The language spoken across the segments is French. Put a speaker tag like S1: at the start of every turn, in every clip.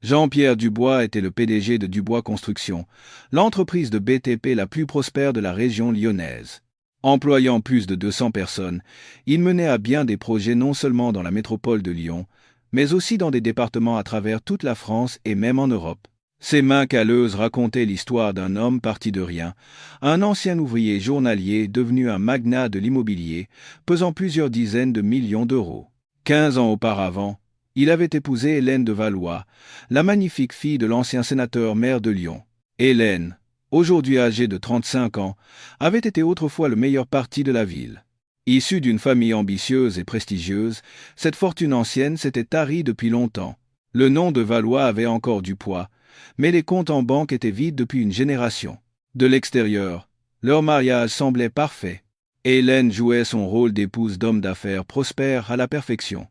S1: Jean-Pierre Dubois était le PDG de Dubois Construction, l'entreprise de BTP la plus prospère de la région lyonnaise. Employant plus de 200 personnes, il menait à bien des projets non seulement dans la métropole de Lyon, mais aussi dans des départements à travers toute la France et même en Europe. Ses mains calleuses racontaient l'histoire d'un homme parti de rien, un ancien ouvrier journalier devenu un magnat de l'immobilier, pesant plusieurs dizaines de millions d'euros. 15 ans auparavant, il avait épousé Hélène de Valois, la magnifique fille de l'ancien sénateur-maire de Lyon. Hélène, aujourd'hui âgée de 35 ans, avait été autrefois le meilleur parti de la ville. Issue d'une famille ambitieuse et prestigieuse, cette fortune ancienne s'était tarie depuis longtemps. Le nom de Valois avait encore du poids, mais les comptes en banque étaient vides depuis une génération. De l'extérieur, leur mariage semblait parfait. Hélène jouait son rôle d'épouse d'homme d'affaires prospère à la perfection.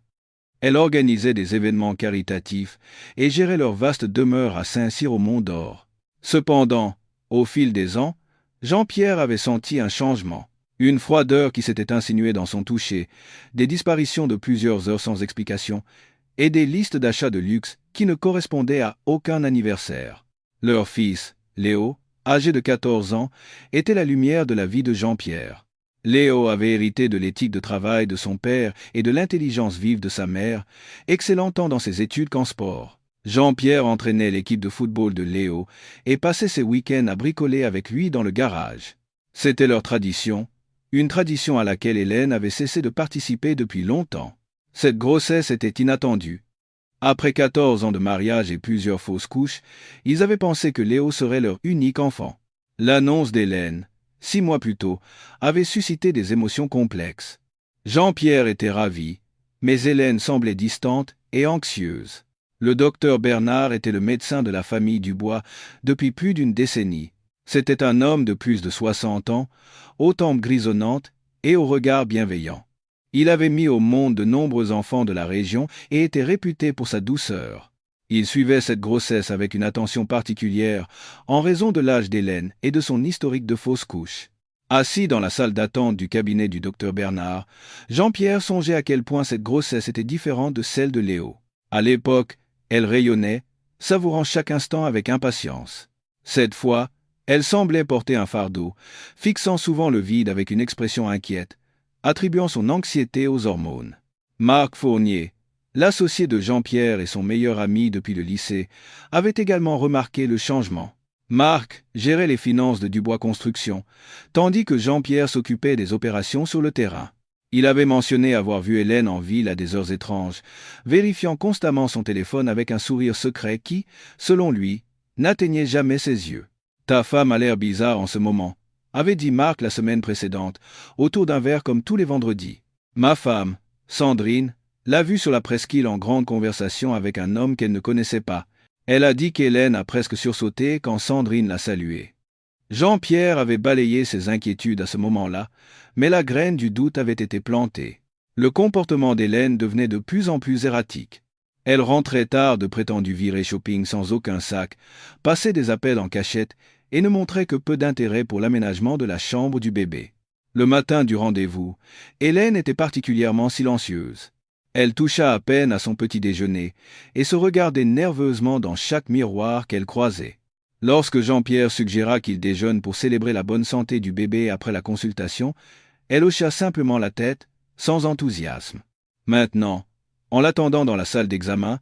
S1: Elle organisait des événements caritatifs et gérait leur vaste demeure à Saint-Cyr au Mont-d'Or. Cependant, au fil des ans, Jean-Pierre avait senti un changement. Une froideur qui s'était insinuée dans son toucher, des disparitions de plusieurs heures sans explication, et des listes d'achats de luxe qui ne correspondaient à aucun anniversaire. Leur fils, Léo, âgé de 14 ans, était la lumière de la vie de Jean-Pierre. Léo avait hérité de l'éthique de travail de son père et de l'intelligence vive de sa mère, excellant tant dans ses études qu'en sport. Jean-Pierre entraînait l'équipe de football de Léo et passait ses week-ends à bricoler avec lui dans le garage. C'était leur tradition, une tradition à laquelle Hélène avait cessé de participer depuis longtemps. Cette grossesse était inattendue. Après 14 ans de mariage et plusieurs fausses couches, ils avaient pensé que Léo serait leur unique enfant. L'annonce d'Hélène, 6 mois plus tôt, avait suscité des émotions complexes. Jean-Pierre était ravi, mais Hélène semblait distante et anxieuse. Le docteur Bernard était le médecin de la famille Dubois depuis plus d'une décennie. C'était un homme de plus de 60 ans, aux tempes grisonnantes et au regard bienveillant. Il avait mis au monde de nombreux enfants de la région et était réputé pour sa douceur. Il suivait cette grossesse avec une attention particulière en raison de l'âge d'Hélène et de son historique de fausses couches. Assis dans la salle d'attente du cabinet du docteur Bernard, Jean-Pierre songeait à quel point cette grossesse était différente de celle de Léo. À l'époque, elle rayonnait, savourant chaque instant avec impatience. Cette fois, elle semblait porter un fardeau, fixant souvent le vide avec une expression inquiète, attribuant son anxiété aux hormones. Marc Fournier, l'associé de Jean-Pierre et son meilleur ami depuis le lycée, avait également remarqué le changement. Marc gérait les finances de Dubois Construction, tandis que Jean-Pierre s'occupait des opérations sur le terrain. Il avait mentionné avoir vu Hélène en ville à des heures étranges, vérifiant constamment son téléphone avec un sourire secret qui, selon lui, n'atteignait jamais ses yeux. « Ta femme a l'air bizarre en ce moment », avait dit Marc la semaine précédente, autour d'un verre comme tous les vendredis. Ma femme, Sandrine, l'a vue sur la presqu'île en grande conversation avec un homme qu'elle ne connaissait pas. Elle a dit qu'Hélène a presque sursauté quand Sandrine l'a saluée. Jean-Pierre avait balayé ses inquiétudes à ce moment-là, mais la graine du doute avait été plantée. Le comportement d'Hélène devenait de plus en plus erratique. Elle rentrait tard de prétendus virées shopping sans aucun sac, passait des appels en cachette et ne montrait que peu d'intérêt pour l'aménagement de la chambre du bébé. Le matin du rendez-vous, Hélène était particulièrement silencieuse. Elle toucha à peine à son petit déjeuner et se regardait nerveusement dans chaque miroir qu'elle croisait. Lorsque Jean-Pierre suggéra qu'il déjeune pour célébrer la bonne santé du bébé après la consultation, elle hocha simplement la tête, sans enthousiasme. Maintenant, en l'attendant dans la salle d'examen,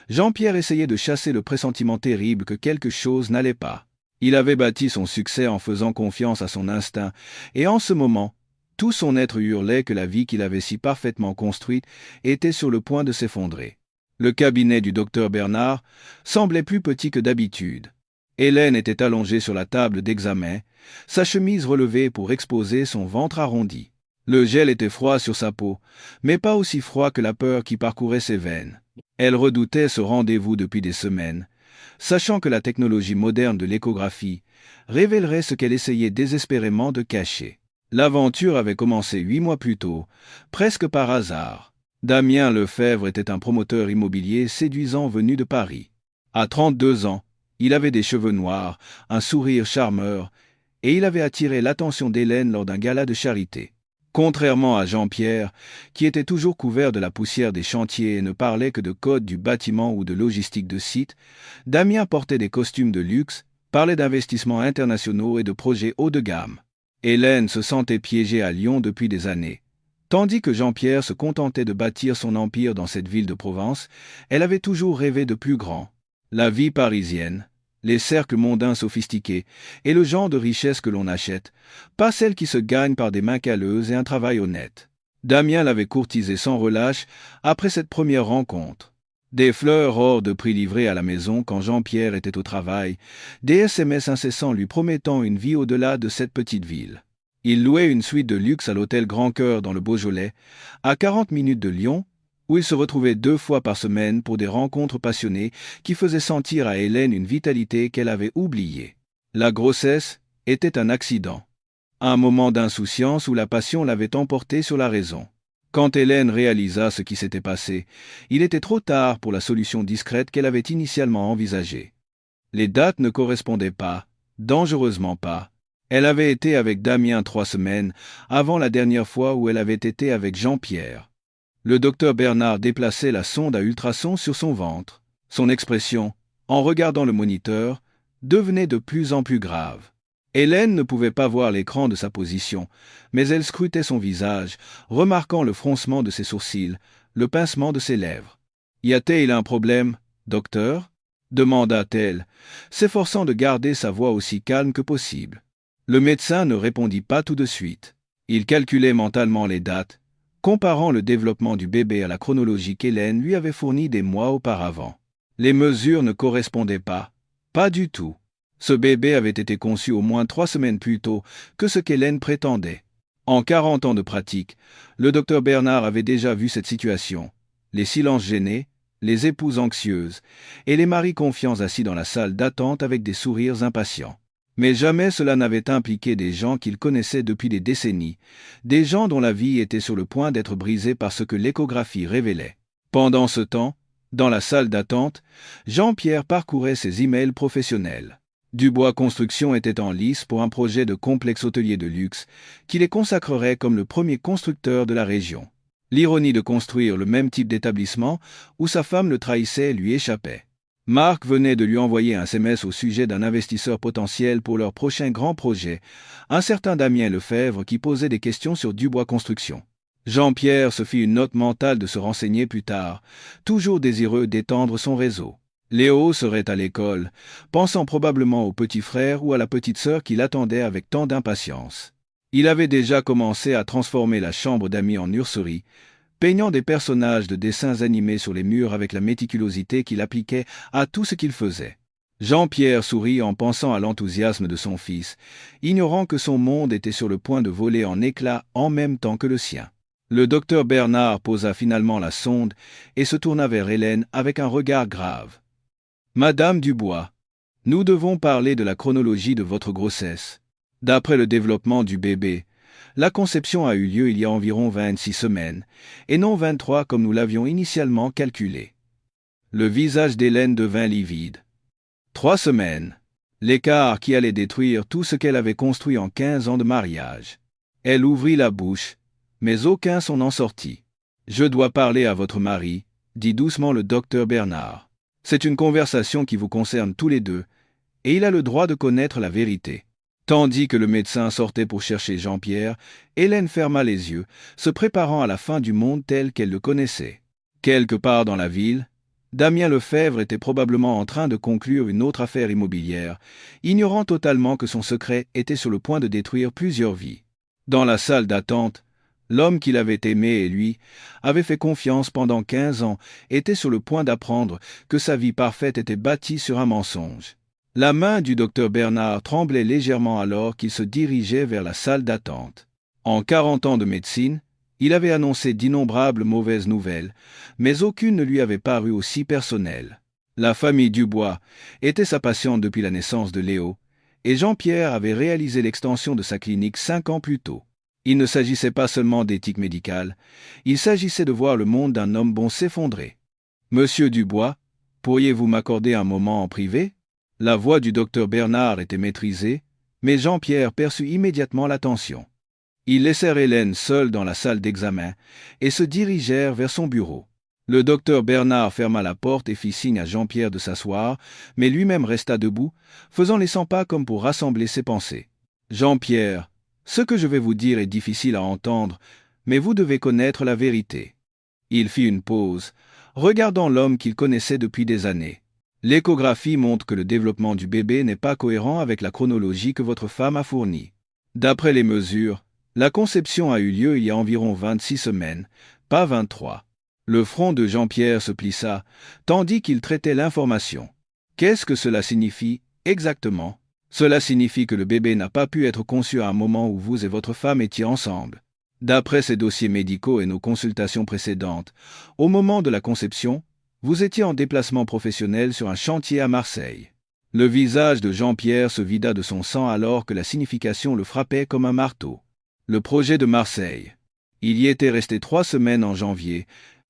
S1: Jean-Pierre essayait de chasser le pressentiment terrible que quelque chose n'allait pas. Il avait bâti son succès en faisant confiance à son instinct, et en ce moment, tout son être hurlait que la vie qu'il avait si parfaitement construite était sur le point de s'effondrer. Le cabinet du docteur Bernard semblait plus petit que d'habitude. Hélène était allongée sur la table d'examen, sa chemise relevée pour exposer son ventre arrondi. Le gel était froid sur sa peau, mais pas aussi froid que la peur qui parcourait ses veines. Elle redoutait ce rendez-vous depuis des semaines, sachant que la technologie moderne de l'échographie révélerait ce qu'elle essayait désespérément de cacher. L'aventure avait commencé 8 mois plus tôt, presque par hasard. Damien Lefebvre était un promoteur immobilier séduisant venu de Paris. À 32 ans, il avait des cheveux noirs, un sourire charmeur, et il avait attiré l'attention d'Hélène lors d'un gala de charité. Contrairement à Jean-Pierre, qui était toujours couvert de la poussière des chantiers et ne parlait que de code du bâtiment ou de logistique de site, Damien portait des costumes de luxe, parlait d'investissements internationaux et de projets haut de gamme. Hélène se sentait piégée à Lyon depuis des années. Tandis que Jean-Pierre se contentait de bâtir son empire dans cette ville de Provence, elle avait toujours rêvé de plus grand. La vie parisienne, les cercles mondains sophistiqués et le genre de richesse que l'on achète, pas celle qui se gagne par des mains calleuses et un travail honnête. Damien l'avait courtisée sans relâche après cette première rencontre. Des fleurs hors de prix livrées à la maison quand Jean-Pierre était au travail, des SMS incessants lui promettant une vie au-delà de cette petite ville. Il louait une suite de luxe à l'hôtel Grand Cœur dans le Beaujolais, à 40 minutes de Lyon, où il se retrouvait 2 fois par semaine pour des rencontres passionnées qui faisaient sentir à Hélène une vitalité qu'elle avait oubliée. La grossesse était un accident. Un moment d'insouciance où la passion l'avait emporté sur la raison. Quand Hélène réalisa ce qui s'était passé, il était trop tard pour la solution discrète qu'elle avait initialement envisagée. Les dates ne correspondaient pas, dangereusement pas. Elle avait été avec Damien 3 semaines avant la dernière fois où elle avait été avec Jean-Pierre. Le docteur Bernard déplaçait la sonde à ultrasons sur son ventre. Son expression, en regardant le moniteur, devenait de plus en plus grave. Hélène ne pouvait pas voir l'écran de sa position, mais elle scrutait son visage, remarquant le froncement de ses sourcils, le pincement de ses lèvres. « Y a-t-il un problème, docteur ?» demanda-t-elle, s'efforçant de garder sa voix aussi calme que possible. Le médecin ne répondit pas tout de suite. Il calculait mentalement les dates, comparant le développement du bébé à la chronologie qu'Hélène lui avait fournie des mois auparavant. Les mesures ne correspondaient pas du tout. Ce bébé avait été conçu au moins 3 semaines plus tôt que ce qu'Hélène prétendait. En 40 ans de pratique, le docteur Bernard avait déjà vu cette situation. Les silences gênés, les épouses anxieuses et les maris confiants assis dans la salle d'attente avec des sourires impatients. Mais jamais cela n'avait impliqué des gens qu'il connaissait depuis des décennies, des gens dont la vie était sur le point d'être brisée par ce que l'échographie révélait. Pendant ce temps, dans la salle d'attente, Jean-Pierre parcourait ses emails professionnels. Dubois Construction était en lice pour un projet de complexe hôtelier de luxe qui les consacrerait comme le premier constructeur de la région. L'ironie de construire le même type d'établissement où sa femme le trahissait lui échappait. Marc venait de lui envoyer un SMS au sujet d'un investisseur potentiel pour leur prochain grand projet, un certain Damien Lefebvre qui posait des questions sur Dubois Construction. Jean-Pierre se fit une note mentale de se renseigner plus tard, toujours désireux d'étendre son réseau. Léo serait à l'école, pensant probablement au petit frère ou à la petite sœur qui l'attendait avec tant d'impatience. Il avait déjà commencé à transformer la chambre d'amis en nurserie, peignant des personnages de dessins animés sur les murs avec la méticulosité qu'il appliquait à tout ce qu'il faisait. Jean-Pierre sourit en pensant à l'enthousiasme de son fils, ignorant que son monde était sur le point de voler en éclats en même temps que le sien. Le docteur Bernard posa finalement la sonde et se tourna vers Hélène avec un regard grave. « Madame Dubois, nous devons parler de la chronologie de votre grossesse. D'après le développement du bébé, la conception a eu lieu il y a environ 26 semaines, et non 23 comme nous l'avions initialement calculé. » Le visage d'Hélène devint livide. 3 semaines. L'écart qui allait détruire tout ce qu'elle avait construit en 15 ans de mariage. Elle ouvrit la bouche, mais aucun son n'en sortit. « Je dois parler à votre mari, » dit doucement le docteur Bernard. « C'est une conversation qui vous concerne tous les deux, et il a le droit de connaître la vérité. » Tandis que le médecin sortait pour chercher Jean-Pierre, Hélène ferma les yeux, se préparant à la fin du monde tel qu'elle le connaissait. Quelque part dans la ville, Damien Lefebvre était probablement en train de conclure une autre affaire immobilière, ignorant totalement que son secret était sur le point de détruire plusieurs vies. Dans la salle d'attente, l'homme qu'il avait aimé et lui avait fait confiance pendant 15 ans était sur le point d'apprendre que sa vie parfaite était bâtie sur un mensonge. La main du docteur Bernard tremblait légèrement alors qu'il se dirigeait vers la salle d'attente. En 40 ans de médecine, il avait annoncé d'innombrables mauvaises nouvelles, mais aucune ne lui avait paru aussi personnelle. La famille Dubois était sa patiente depuis la naissance de Léo, et Jean-Pierre avait réalisé l'extension de sa clinique 5 ans plus tôt. Il ne s'agissait pas seulement d'éthique médicale, il s'agissait de voir le monde d'un homme bon s'effondrer. « Monsieur Dubois, pourriez-vous m'accorder un moment en privé ?» La voix du docteur Bernard était maîtrisée, mais Jean-Pierre perçut immédiatement la tension. Ils laissèrent Hélène seule dans la salle d'examen et se dirigèrent vers son bureau. Le docteur Bernard ferma la porte et fit signe à Jean-Pierre de s'asseoir, mais lui-même resta debout, faisant les 100 pas comme pour rassembler ses pensées. « Jean-Pierre, ce que je vais vous dire est difficile à entendre, mais vous devez connaître la vérité. » Il fit une pause, regardant l'homme qu'il connaissait depuis des années. « L'échographie montre que le développement du bébé n'est pas cohérent avec la chronologie que votre femme a fournie. D'après les mesures, la conception a eu lieu il y a environ 26 semaines, pas 23. » Le front de Jean-Pierre se plissa, tandis qu'il traitait l'information. Qu'est-ce que cela signifie, exactement? Cela signifie que le bébé n'a pas pu être conçu à un moment où vous et votre femme étiez ensemble. D'après ces dossiers médicaux et nos consultations précédentes, au moment de la conception, vous étiez en déplacement professionnel sur un chantier à Marseille. Le visage de Jean-Pierre se vida de son sang alors que la signification le frappait comme un marteau. Le projet de Marseille. Il y était resté 3 semaines en janvier,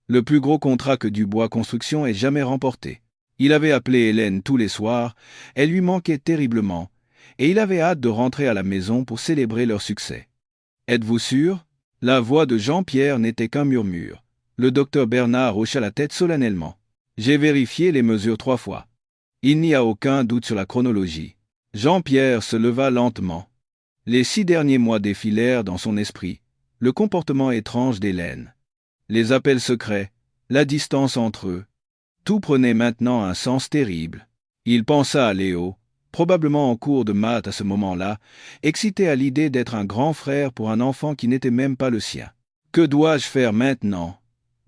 S1: le plus gros contrat que Dubois Construction ait jamais remporté. Il avait appelé Hélène tous les soirs, elle lui manquait terriblement, et il avait hâte de rentrer à la maison pour célébrer leur succès. « Êtes-vous sûr ?» La voix de Jean-Pierre n'était qu'un murmure. Le docteur Bernard hocha la tête solennellement. « J'ai vérifié les mesures 3 fois. Il n'y a aucun doute sur la chronologie. » Jean-Pierre se leva lentement. Les 6 derniers mois défilèrent dans son esprit, le comportement étrange d'Hélène. Les appels secrets, la distance entre eux. Tout prenait maintenant un sens terrible. Il pensa à Léo, probablement en cours de maths à ce moment-là, excité à l'idée d'être un grand frère pour un enfant qui n'était même pas le sien. « Que dois-je faire maintenant ?»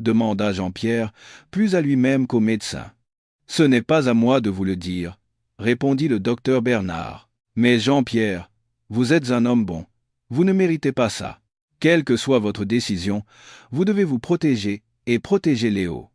S1: demanda Jean-Pierre, plus à lui-même qu'au médecin. « Ce n'est pas à moi de vous le dire, » répondit le docteur Bernard. « Mais Jean-Pierre, vous êtes un homme bon. Vous ne méritez pas ça. Quelle que soit votre décision, vous devez vous protéger et protéger Léo. »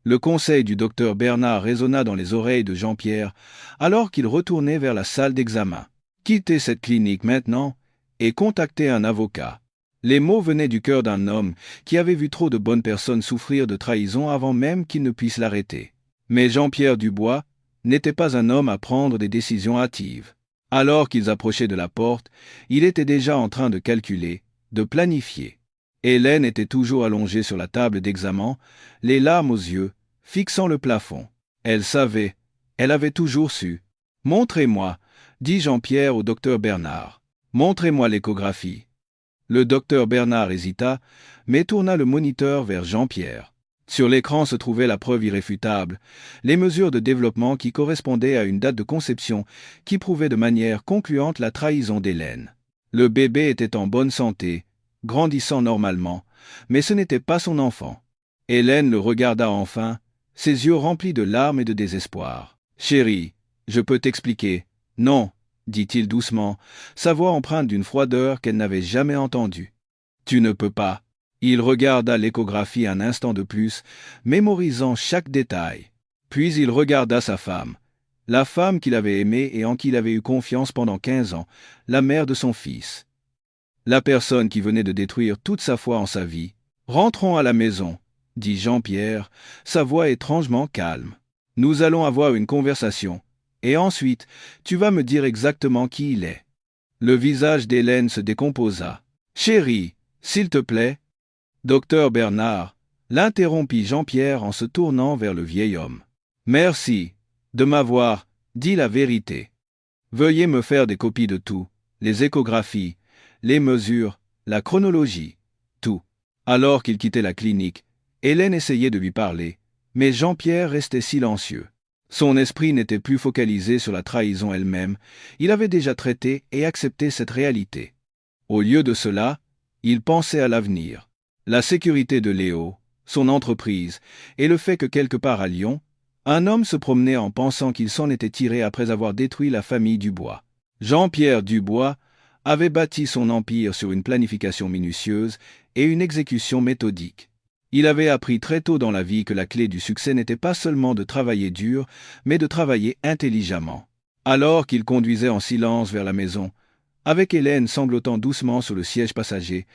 S1: Le conseil du docteur Bernard résonna dans les oreilles de Jean-Pierre alors qu'il retournait vers la salle d'examen. Quittez cette clinique maintenant et contactez un avocat. Les mots venaient du cœur d'un homme qui avait vu trop de bonnes personnes souffrir de trahison avant même qu'il ne puisse l'arrêter. Mais Jean-Pierre Dubois n'était pas un homme à prendre des décisions hâtives. Alors qu'ils approchaient de la porte, il était déjà en train de calculer, de planifier. Hélène était toujours allongée sur la table d'examen, les larmes aux yeux, fixant le plafond. Elle savait, elle avait toujours su. « Montrez-moi » dit Jean-Pierre au docteur Bernard. « Montrez-moi l'échographie. » Le docteur Bernard hésita, mais tourna le moniteur vers Jean-Pierre. Sur l'écran se trouvait la preuve irréfutable, les mesures de développement qui correspondaient à une date de conception qui prouvait de manière concluante la trahison d'Hélène. Le bébé était en bonne santé, grandissant normalement, mais ce n'était pas son enfant. Hélène le regarda enfin, ses yeux remplis de larmes et de désespoir. « Chérie, je peux t'expliquer. »« Non, » dit-il doucement, sa voix empreinte d'une froideur qu'elle n'avait jamais entendue. « Tu ne peux pas. » Il regarda l'échographie un instant de plus, mémorisant chaque détail. Puis il regarda sa femme, la femme qu'il avait aimée et en qui il avait eu confiance pendant 15 ans, la mère de son fils. La personne qui venait de détruire toute sa foi en sa vie. « Rentrons à la maison, » dit Jean-Pierre, sa voix étrangement calme. « Nous allons avoir une conversation, et ensuite, tu vas me dire exactement qui il est. » Le visage d'Hélène se décomposa. « Chérie, s'il te plaît. » Docteur Bernard l'interrompit Jean-Pierre en se tournant vers le vieil homme. « Merci de m'avoir dit la vérité. Veuillez me faire des copies de tout, les échographies, les mesures, la chronologie, tout. » Alors qu'il quittait la clinique, Hélène essayait de lui parler, mais Jean-Pierre restait silencieux. Son esprit n'était plus focalisé sur la trahison elle-même, il avait déjà traité et accepté cette réalité. Au lieu de cela, il pensait à l'avenir. La sécurité de Léo, son entreprise, et le fait que quelque part à Lyon, un homme se promenait en pensant qu'il s'en était tiré après avoir détruit la famille Dubois. Jean-Pierre Dubois avait bâti son empire sur une planification minutieuse et une exécution méthodique. Il avait appris très tôt dans la vie que la clé du succès n'était pas seulement de travailler dur, mais de travailler intelligemment. Alors qu'il conduisait en silence vers la maison, avec Hélène sanglotant doucement sur le siège passager,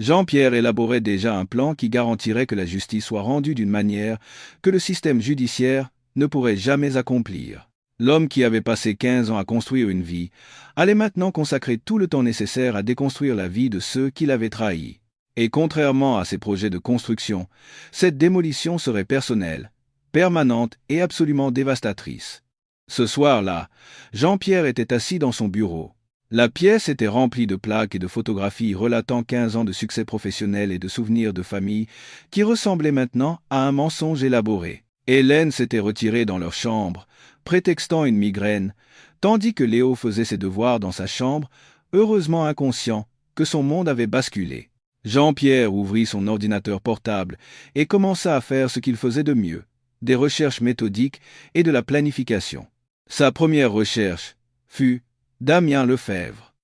S1: Jean-Pierre élaborait déjà un plan qui garantirait que la justice soit rendue d'une manière que le système judiciaire ne pourrait jamais accomplir. L'homme qui avait passé 15 ans à construire une vie allait maintenant consacrer tout le temps nécessaire à déconstruire la vie de ceux qui l'avaient trahi. Et contrairement à ses projets de construction, cette démolition serait personnelle, permanente et absolument dévastatrice. Ce soir-là, Jean-Pierre était assis dans son bureau. La pièce était remplie de plaques et de photographies relatant 15 ans de succès professionnel et de souvenirs de famille qui ressemblaient maintenant à un mensonge élaboré. Hélène s'était retirée dans leur chambre, prétextant une migraine, tandis que Léo faisait ses devoirs dans sa chambre, heureusement inconscient que son monde avait basculé. Jean-Pierre ouvrit son ordinateur portable et commença à faire ce qu'il faisait de mieux, des recherches méthodiques et de la planification. Sa première recherche fut Damien Lefebvre.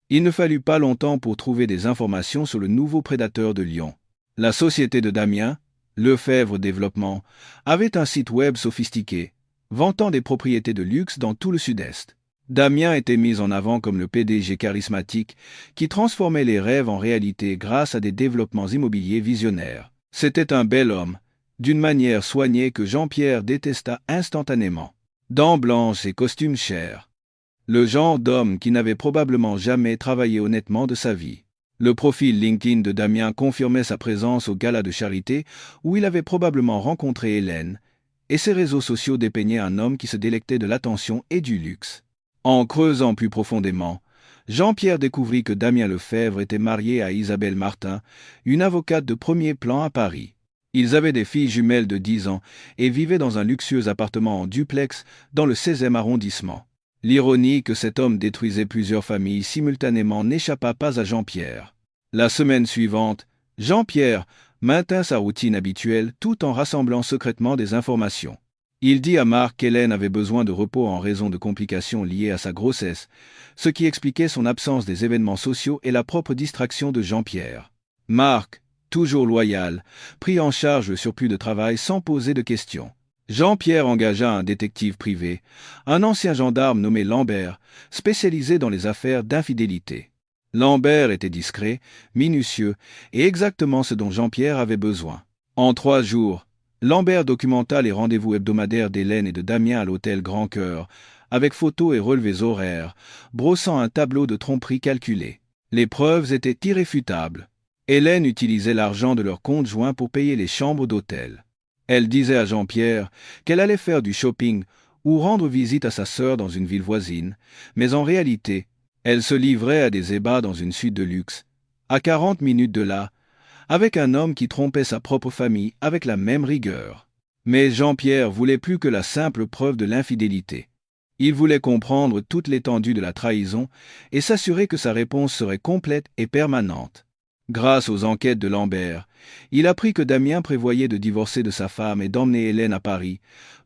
S1: Il ne fallut pas longtemps pour trouver des informations sur le nouveau prédateur de Lyon. La société de Damien, Lefebvre Développement, avait un site web sophistiqué, vantant des propriétés de luxe dans tout le Sud-Est. Damien était mis en avant comme le PDG charismatique qui transformait les rêves en réalité grâce à des développements immobiliers visionnaires. C'était un bel homme, d'une manière soignée que Jean-Pierre détesta instantanément. Dents blanches et costume cher. Le genre d'homme qui n'avait probablement jamais travaillé honnêtement de sa vie. Le profil LinkedIn de Damien confirmait sa présence au gala de charité où il avait probablement rencontré Hélène, et ses réseaux sociaux dépeignaient un homme qui se délectait de l'attention et du luxe. En creusant plus profondément, Jean-Pierre découvrit que Damien Lefebvre était marié à Isabelle Martin, une avocate de premier plan à Paris. Ils avaient des filles jumelles de 10 ans et vivaient dans un luxueux appartement en duplex dans le 16e arrondissement. L'ironie que cet homme détruisait plusieurs familles simultanément n'échappa pas à Jean-Pierre. La semaine suivante, Jean-Pierre maintint sa routine habituelle tout en rassemblant secrètement des informations. Il dit à Marc qu'Hélène avait besoin de repos en raison de complications liées à sa grossesse, ce qui expliquait son absence des événements sociaux et la propre distraction de Jean-Pierre. Marc, toujours loyal, prit en charge le surplus de travail sans poser de questions. Jean-Pierre engagea un détective privé, un ancien gendarme nommé Lambert, spécialisé dans les affaires d'infidélité. Lambert était discret, minutieux et exactement ce dont Jean-Pierre avait besoin. En 3 jours, Lambert documenta les rendez-vous hebdomadaires d'Hélène et de Damien à l'hôtel Grand Cœur, avec photos et relevés horaires, brossant un tableau de tromperie calculé. Les preuves étaient irréfutables. Hélène utilisait l'argent de leur compte joint pour payer les chambres d'hôtel. Elle disait à Jean-Pierre qu'elle allait faire du shopping ou rendre visite à sa sœur dans une ville voisine, mais en réalité, elle se livrait à des ébats dans une suite de luxe, à 40 minutes de là, avec un homme qui trompait sa propre famille avec la même rigueur. Mais Jean-Pierre voulait plus que la simple preuve de l'infidélité. Il voulait comprendre toute l'étendue de la trahison et s'assurer que sa réponse serait complète et permanente. Grâce aux enquêtes de Lambert, il apprit que Damien prévoyait de divorcer de sa femme et d'emmener Hélène à Paris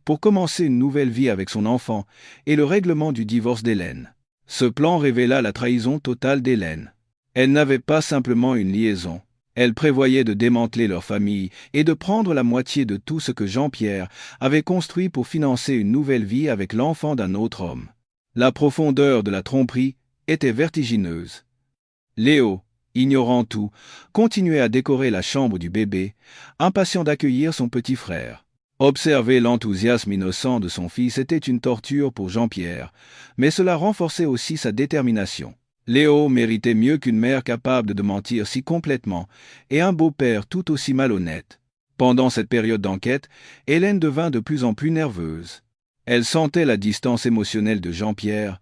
S1: pour commencer une nouvelle vie avec son enfant et le règlement du divorce d'Hélène. Ce plan révéla la trahison totale d'Hélène. Elle n'avait pas simplement une liaison. Elle prévoyait de démanteler leur famille et de prendre la moitié de tout ce que Jean-Pierre avait construit pour financer une nouvelle vie avec l'enfant d'un autre homme. La profondeur de la tromperie était vertigineuse. Léo, ignorant tout, continuait à décorer la chambre du bébé, impatient d'accueillir son petit frère. Observer l'enthousiasme innocent de son fils était une torture pour Jean-Pierre, mais cela renforçait aussi sa détermination. Léo méritait mieux qu'une mère capable de mentir si complètement et un beau-père tout aussi malhonnête. Pendant cette période d'enquête, Hélène devint de plus en plus nerveuse. Elle sentait la distance émotionnelle de Jean-Pierre,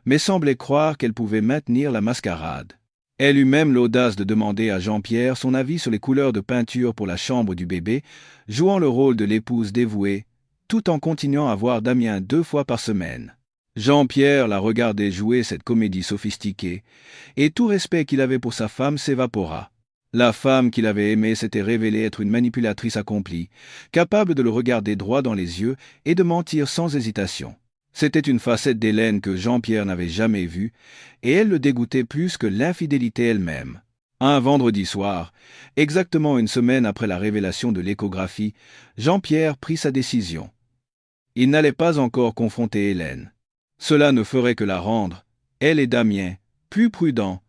S1: mais semblait croire qu'elle pouvait maintenir la mascarade. Elle eut même l'audace de demander à Jean-Pierre son avis sur les couleurs de peinture pour la chambre du bébé, jouant le rôle de l'épouse dévouée, tout en continuant à voir Damien 2 fois par semaine. Jean-Pierre la regardait jouer cette comédie sophistiquée, et tout respect qu'il avait pour sa femme s'évapora. La femme qu'il avait aimée s'était révélée être une manipulatrice accomplie, capable de le regarder droit dans les yeux et de mentir sans hésitation. C'était une facette d'Hélène que Jean-Pierre n'avait jamais vue, et elle le dégoûtait plus que l'infidélité elle-même. Un vendredi soir, exactement une semaine après la révélation de l'échographie, Jean-Pierre prit sa décision. Il n'allait pas encore confronter Hélène. Cela ne ferait que la rendre, elle et Damien, plus prudents,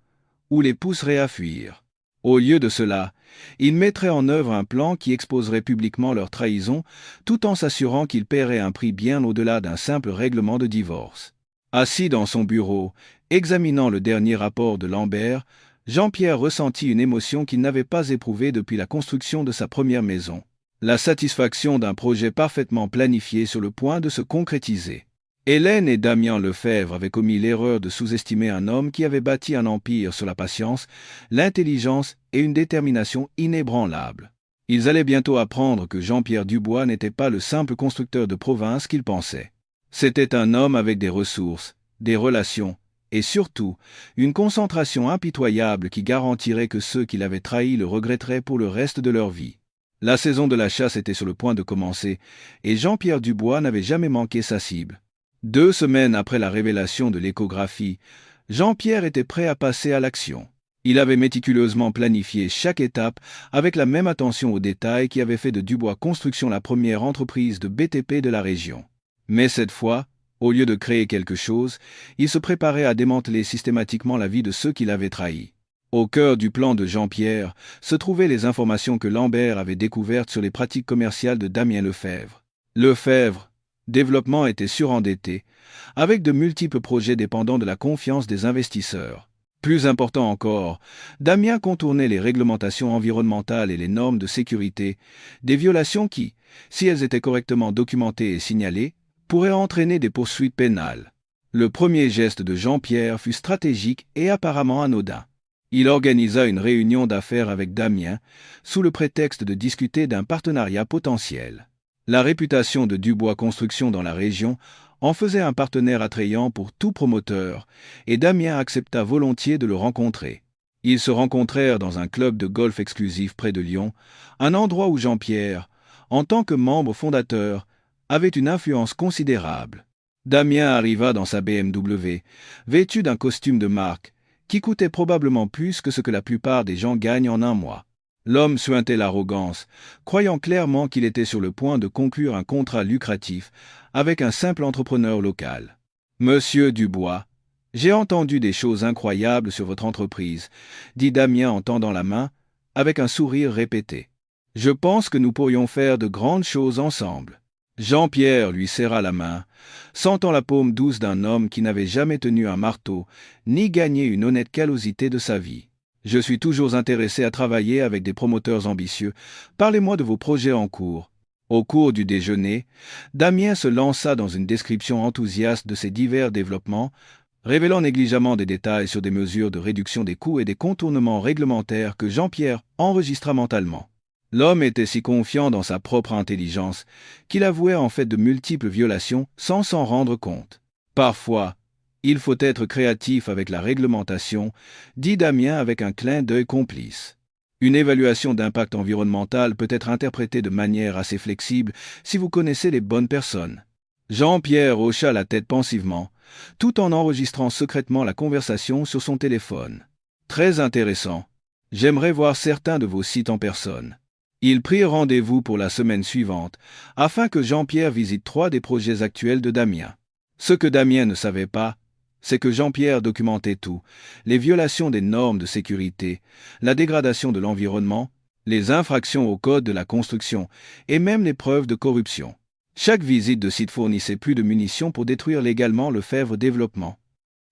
S1: ou les pousserait à fuir. Au lieu de cela, il mettrait en œuvre un plan qui exposerait publiquement leur trahison, tout en s'assurant qu'ils paieraient un prix bien au-delà d'un simple règlement de divorce. Assis dans son bureau, examinant le dernier rapport de Lambert, Jean-Pierre ressentit une émotion qu'il n'avait pas éprouvée depuis la construction de sa première maison. La satisfaction d'un projet parfaitement planifié sur le point de se concrétiser. Hélène et Damien Lefebvre avaient commis l'erreur de sous-estimer un homme qui avait bâti un empire sur la patience, l'intelligence et une détermination inébranlables. Ils allaient bientôt apprendre que Jean-Pierre Dubois n'était pas le simple constructeur de province qu'ils pensaient. C'était un homme avec des ressources, des relations, et surtout, une concentration impitoyable qui garantirait que ceux qui l'avaient trahi le regretteraient pour le reste de leur vie. La saison de la chasse était sur le point de commencer, et Jean-Pierre Dubois n'avait jamais manqué sa cible. 2 semaines après la révélation de l'échographie, Jean-Pierre était prêt à passer à l'action. Il avait méticuleusement planifié chaque étape avec la même attention aux détails qui avait fait de Dubois Construction la première entreprise de BTP de la région. Mais cette fois, au lieu de créer quelque chose, il se préparait à démanteler systématiquement la vie de ceux qui l'avaient trahi. Au cœur du plan de Jean-Pierre se trouvaient les informations que Lambert avait découvertes sur les pratiques commerciales de Damien Lefebvre. Lefebvre, développement était surendetté, avec de multiples projets dépendant de la confiance des investisseurs. Plus important encore, Damien contournait les réglementations environnementales et les normes de sécurité, des violations qui, si elles étaient correctement documentées et signalées, pourraient entraîner des poursuites pénales. Le premier geste de Jean-Pierre fut stratégique et apparemment anodin. Il organisa une réunion d'affaires avec Damien, sous le prétexte de discuter d'un partenariat potentiel. La réputation de Dubois Construction dans la région en faisait un partenaire attrayant pour tout promoteur, et Damien accepta volontiers de le rencontrer. Ils se rencontrèrent dans un club de golf exclusif près de Lyon, un endroit où Jean-Pierre, en tant que membre fondateur, avait une influence considérable. Damien arriva dans sa BMW, vêtu d'un costume de marque, qui coûtait probablement plus que ce que la plupart des gens gagnent en un mois. L'homme suintait l'arrogance, croyant clairement qu'il était sur le point de conclure un contrat lucratif avec un simple entrepreneur local. « Monsieur Dubois, j'ai entendu des choses incroyables sur votre entreprise, » dit Damien en tendant la main, avec un sourire répété. « Je pense que nous pourrions faire de grandes choses ensemble. » Jean-Pierre lui serra la main, sentant la paume douce d'un homme qui n'avait jamais tenu un marteau, ni gagné une honnête callosité de sa vie. « Je suis toujours intéressé à travailler avec des promoteurs ambitieux. Parlez-moi de vos projets en cours. » Au cours du déjeuner, Damien se lança dans une description enthousiaste de ses divers développements, révélant négligemment des détails sur des mesures de réduction des coûts et des contournements réglementaires que Jean-Pierre enregistra mentalement. L'homme était si confiant dans sa propre intelligence qu'il avouait en fait de multiples violations sans s'en rendre compte. Parfois, il faut être créatif avec la réglementation, dit Damien avec un clin d'œil complice. Une évaluation d'impact environnemental peut être interprétée de manière assez flexible si vous connaissez les bonnes personnes. Jean-Pierre hocha la tête pensivement, tout en enregistrant secrètement la conversation sur son téléphone. Très intéressant. J'aimerais voir certains de vos sites en personne. Ils prirent rendez-vous pour la semaine suivante, afin que Jean-Pierre visite 3 des projets actuels de Damien. Ce que Damien ne savait pas, c'est que Jean-Pierre documentait tout, les violations des normes de sécurité, la dégradation de l'environnement, les infractions au code de la construction et même les preuves de corruption. Chaque visite de site fournissait plus de munitions pour détruire légalement Lefebvre Développement.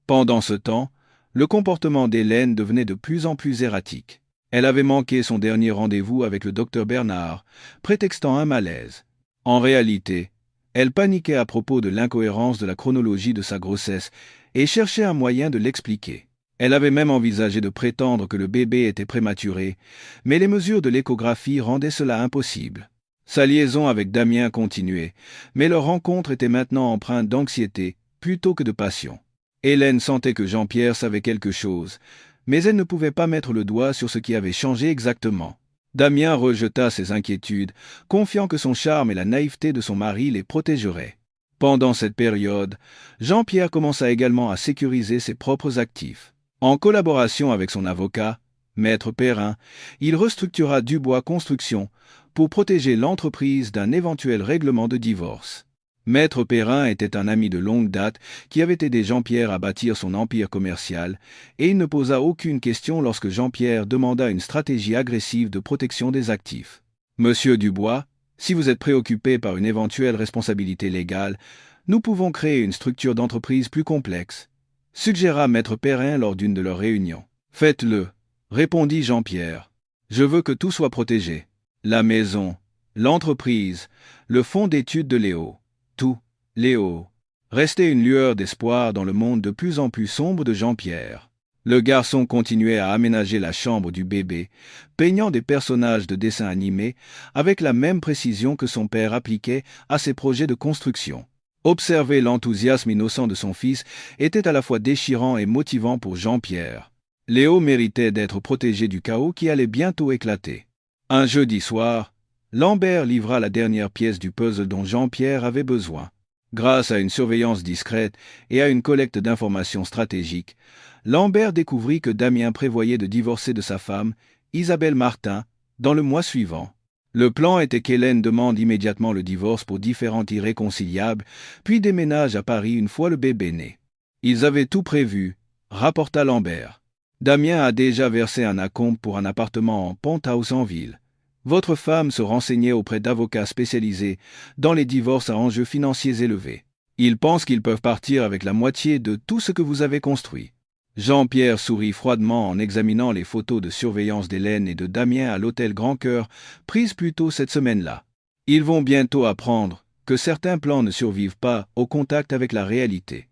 S1: Pendant ce temps, le comportement d'Hélène devenait de plus en plus erratique. Elle avait manqué son dernier rendez-vous avec le docteur Bernard, prétextant un malaise. En réalité, elle paniquait à propos de l'incohérence de la chronologie de sa grossesse et cherchait un moyen de l'expliquer. Elle avait même envisagé de prétendre que le bébé était prématuré, mais les mesures de l'échographie rendaient cela impossible. Sa liaison avec Damien continuait, mais leur rencontre était maintenant empreinte d'anxiété plutôt que de passion. Hélène sentait que Jean-Pierre savait quelque chose, mais elle ne pouvait pas mettre le doigt sur ce qui avait changé exactement. Damien rejeta ses inquiétudes, confiant que son charme et la naïveté de son mari les protégeraient. Pendant cette période, Jean-Pierre commença également à sécuriser ses propres actifs. En collaboration avec son avocat, Maître Perrin, il restructura Dubois Construction pour protéger l'entreprise d'un éventuel règlement de divorce. Maître Perrin était un ami de longue date qui avait aidé Jean-Pierre à bâtir son empire commercial, et il ne posa aucune question lorsque Jean-Pierre demanda une stratégie agressive de protection des actifs. Monsieur Dubois, si vous êtes préoccupé par une éventuelle responsabilité légale, nous pouvons créer une structure d'entreprise plus complexe, suggéra Maître Perrin lors d'une de leurs réunions. Faites-le, répondit Jean-Pierre. Je veux que tout soit protégé. La maison, l'entreprise, le fonds d'études de Léo. Tout, Léo. Restait une lueur d'espoir dans le monde de plus en plus sombre de Jean-Pierre. Le garçon continuait à aménager la chambre du bébé, peignant des personnages de dessins animés avec la même précision que son père appliquait à ses projets de construction. Observer l'enthousiasme innocent de son fils était à la fois déchirant et motivant pour Jean-Pierre. Léo méritait d'être protégé du chaos qui allait bientôt éclater. Un jeudi soir, Lambert livra la dernière pièce du puzzle dont Jean-Pierre avait besoin. Grâce à une surveillance discrète et à une collecte d'informations stratégiques, Lambert découvrit que Damien prévoyait de divorcer de sa femme, Isabelle Martin, dans le mois suivant. Le plan était qu'Hélène demande immédiatement le divorce pour différends irréconciliables, puis déménage à Paris une fois le bébé né. Ils avaient tout prévu, rapporta Lambert. Damien a déjà versé un acompte pour un appartement en penthouse en ville. Votre femme se renseignait auprès d'avocats spécialisés dans les divorces à enjeux financiers élevés. Ils pensent qu'ils peuvent partir avec la moitié de tout ce que vous avez construit. Jean-Pierre sourit froidement en examinant les photos de surveillance d'Hélène et de Damien à l'hôtel Grand Cœur, prises plus tôt cette semaine-là. Ils vont bientôt apprendre que certains plans ne survivent pas au contact avec la réalité.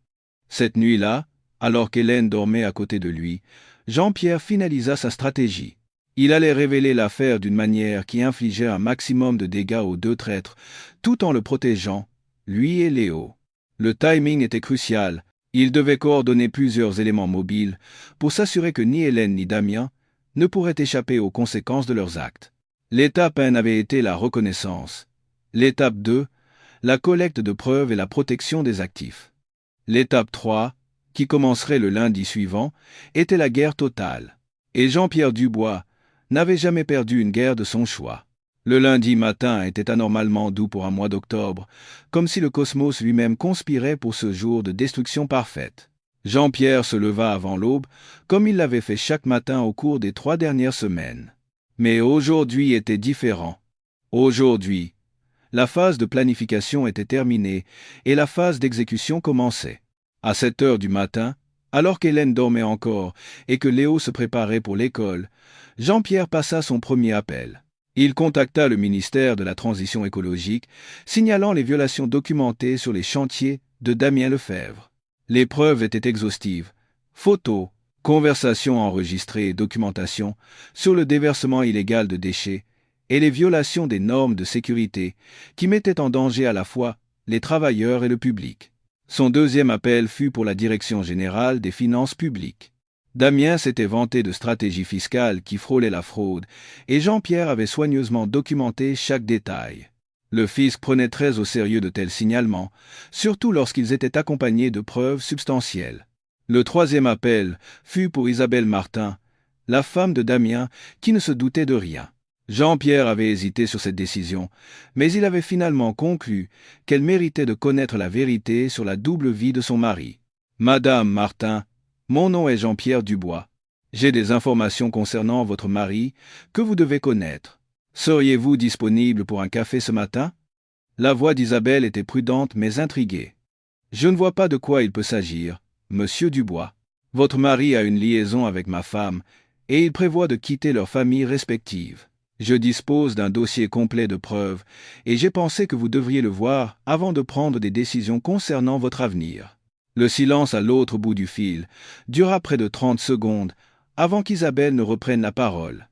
S1: Cette nuit-là, alors qu'Hélène dormait à côté de lui, Jean-Pierre finalisa sa stratégie. Il allait révéler l'affaire d'une manière qui infligeait un maximum de dégâts aux deux traîtres, tout en le protégeant, lui et Léo. Le timing était crucial. Il devait coordonner plusieurs éléments mobiles pour s'assurer que ni Hélène ni Damien ne pourraient échapper aux conséquences de leurs actes. L'étape 1 avait été la reconnaissance. L'étape 2, la collecte de preuves et la protection des actifs. L'étape 3, qui commencerait le lundi suivant, était la guerre totale. Et Jean-Pierre Dubois n'avait jamais perdu une guerre de son choix. Le lundi matin était anormalement doux pour un mois d'octobre, comme si le cosmos lui-même conspirait pour ce jour de destruction parfaite. Jean-Pierre se leva avant l'aube, comme il l'avait fait chaque matin au cours des 3 dernières semaines. Mais aujourd'hui était différent. Aujourd'hui, la phase de planification était terminée et la phase d'exécution commençait. À 7 heures du matin, alors qu'Hélène dormait encore et que Léo se préparait pour l'école, Jean-Pierre passa son premier appel. Il contacta le ministère de la Transition écologique, signalant les violations documentées sur les chantiers de Damien Lefebvre. Les preuves étaient exhaustives. Photos, conversations enregistrées et documentation sur le déversement illégal de déchets et les violations des normes de sécurité qui mettaient en danger à la fois les travailleurs et le public. Son deuxième appel fut pour la Direction générale des finances publiques. Damien s'était vanté de stratégies fiscales qui frôlaient la fraude, et Jean-Pierre avait soigneusement documenté chaque détail. Le fisc prenait très au sérieux de tels signalements, surtout lorsqu'ils étaient accompagnés de preuves substantielles. Le troisième appel fut pour Isabelle Martin, la femme de Damien, qui ne se doutait de rien. Jean-Pierre avait hésité sur cette décision, mais il avait finalement conclu qu'elle méritait de connaître la vérité sur la double vie de son mari. « Madame Martin, mon nom est Jean-Pierre Dubois. J'ai des informations concernant votre mari que vous devez connaître. Seriez-vous disponible pour un café ce matin ?» La voix d'Isabelle était prudente mais intriguée. « Je ne vois pas de quoi il peut s'agir, monsieur Dubois. Votre mari a une liaison avec ma femme et il prévoit de quitter leurs familles respectives. Je dispose d'un dossier complet de preuves et j'ai pensé que vous devriez le voir avant de prendre des décisions concernant votre avenir. » Le silence à l'autre bout du fil dura près de 30 secondes avant qu'Isabelle ne reprenne la parole.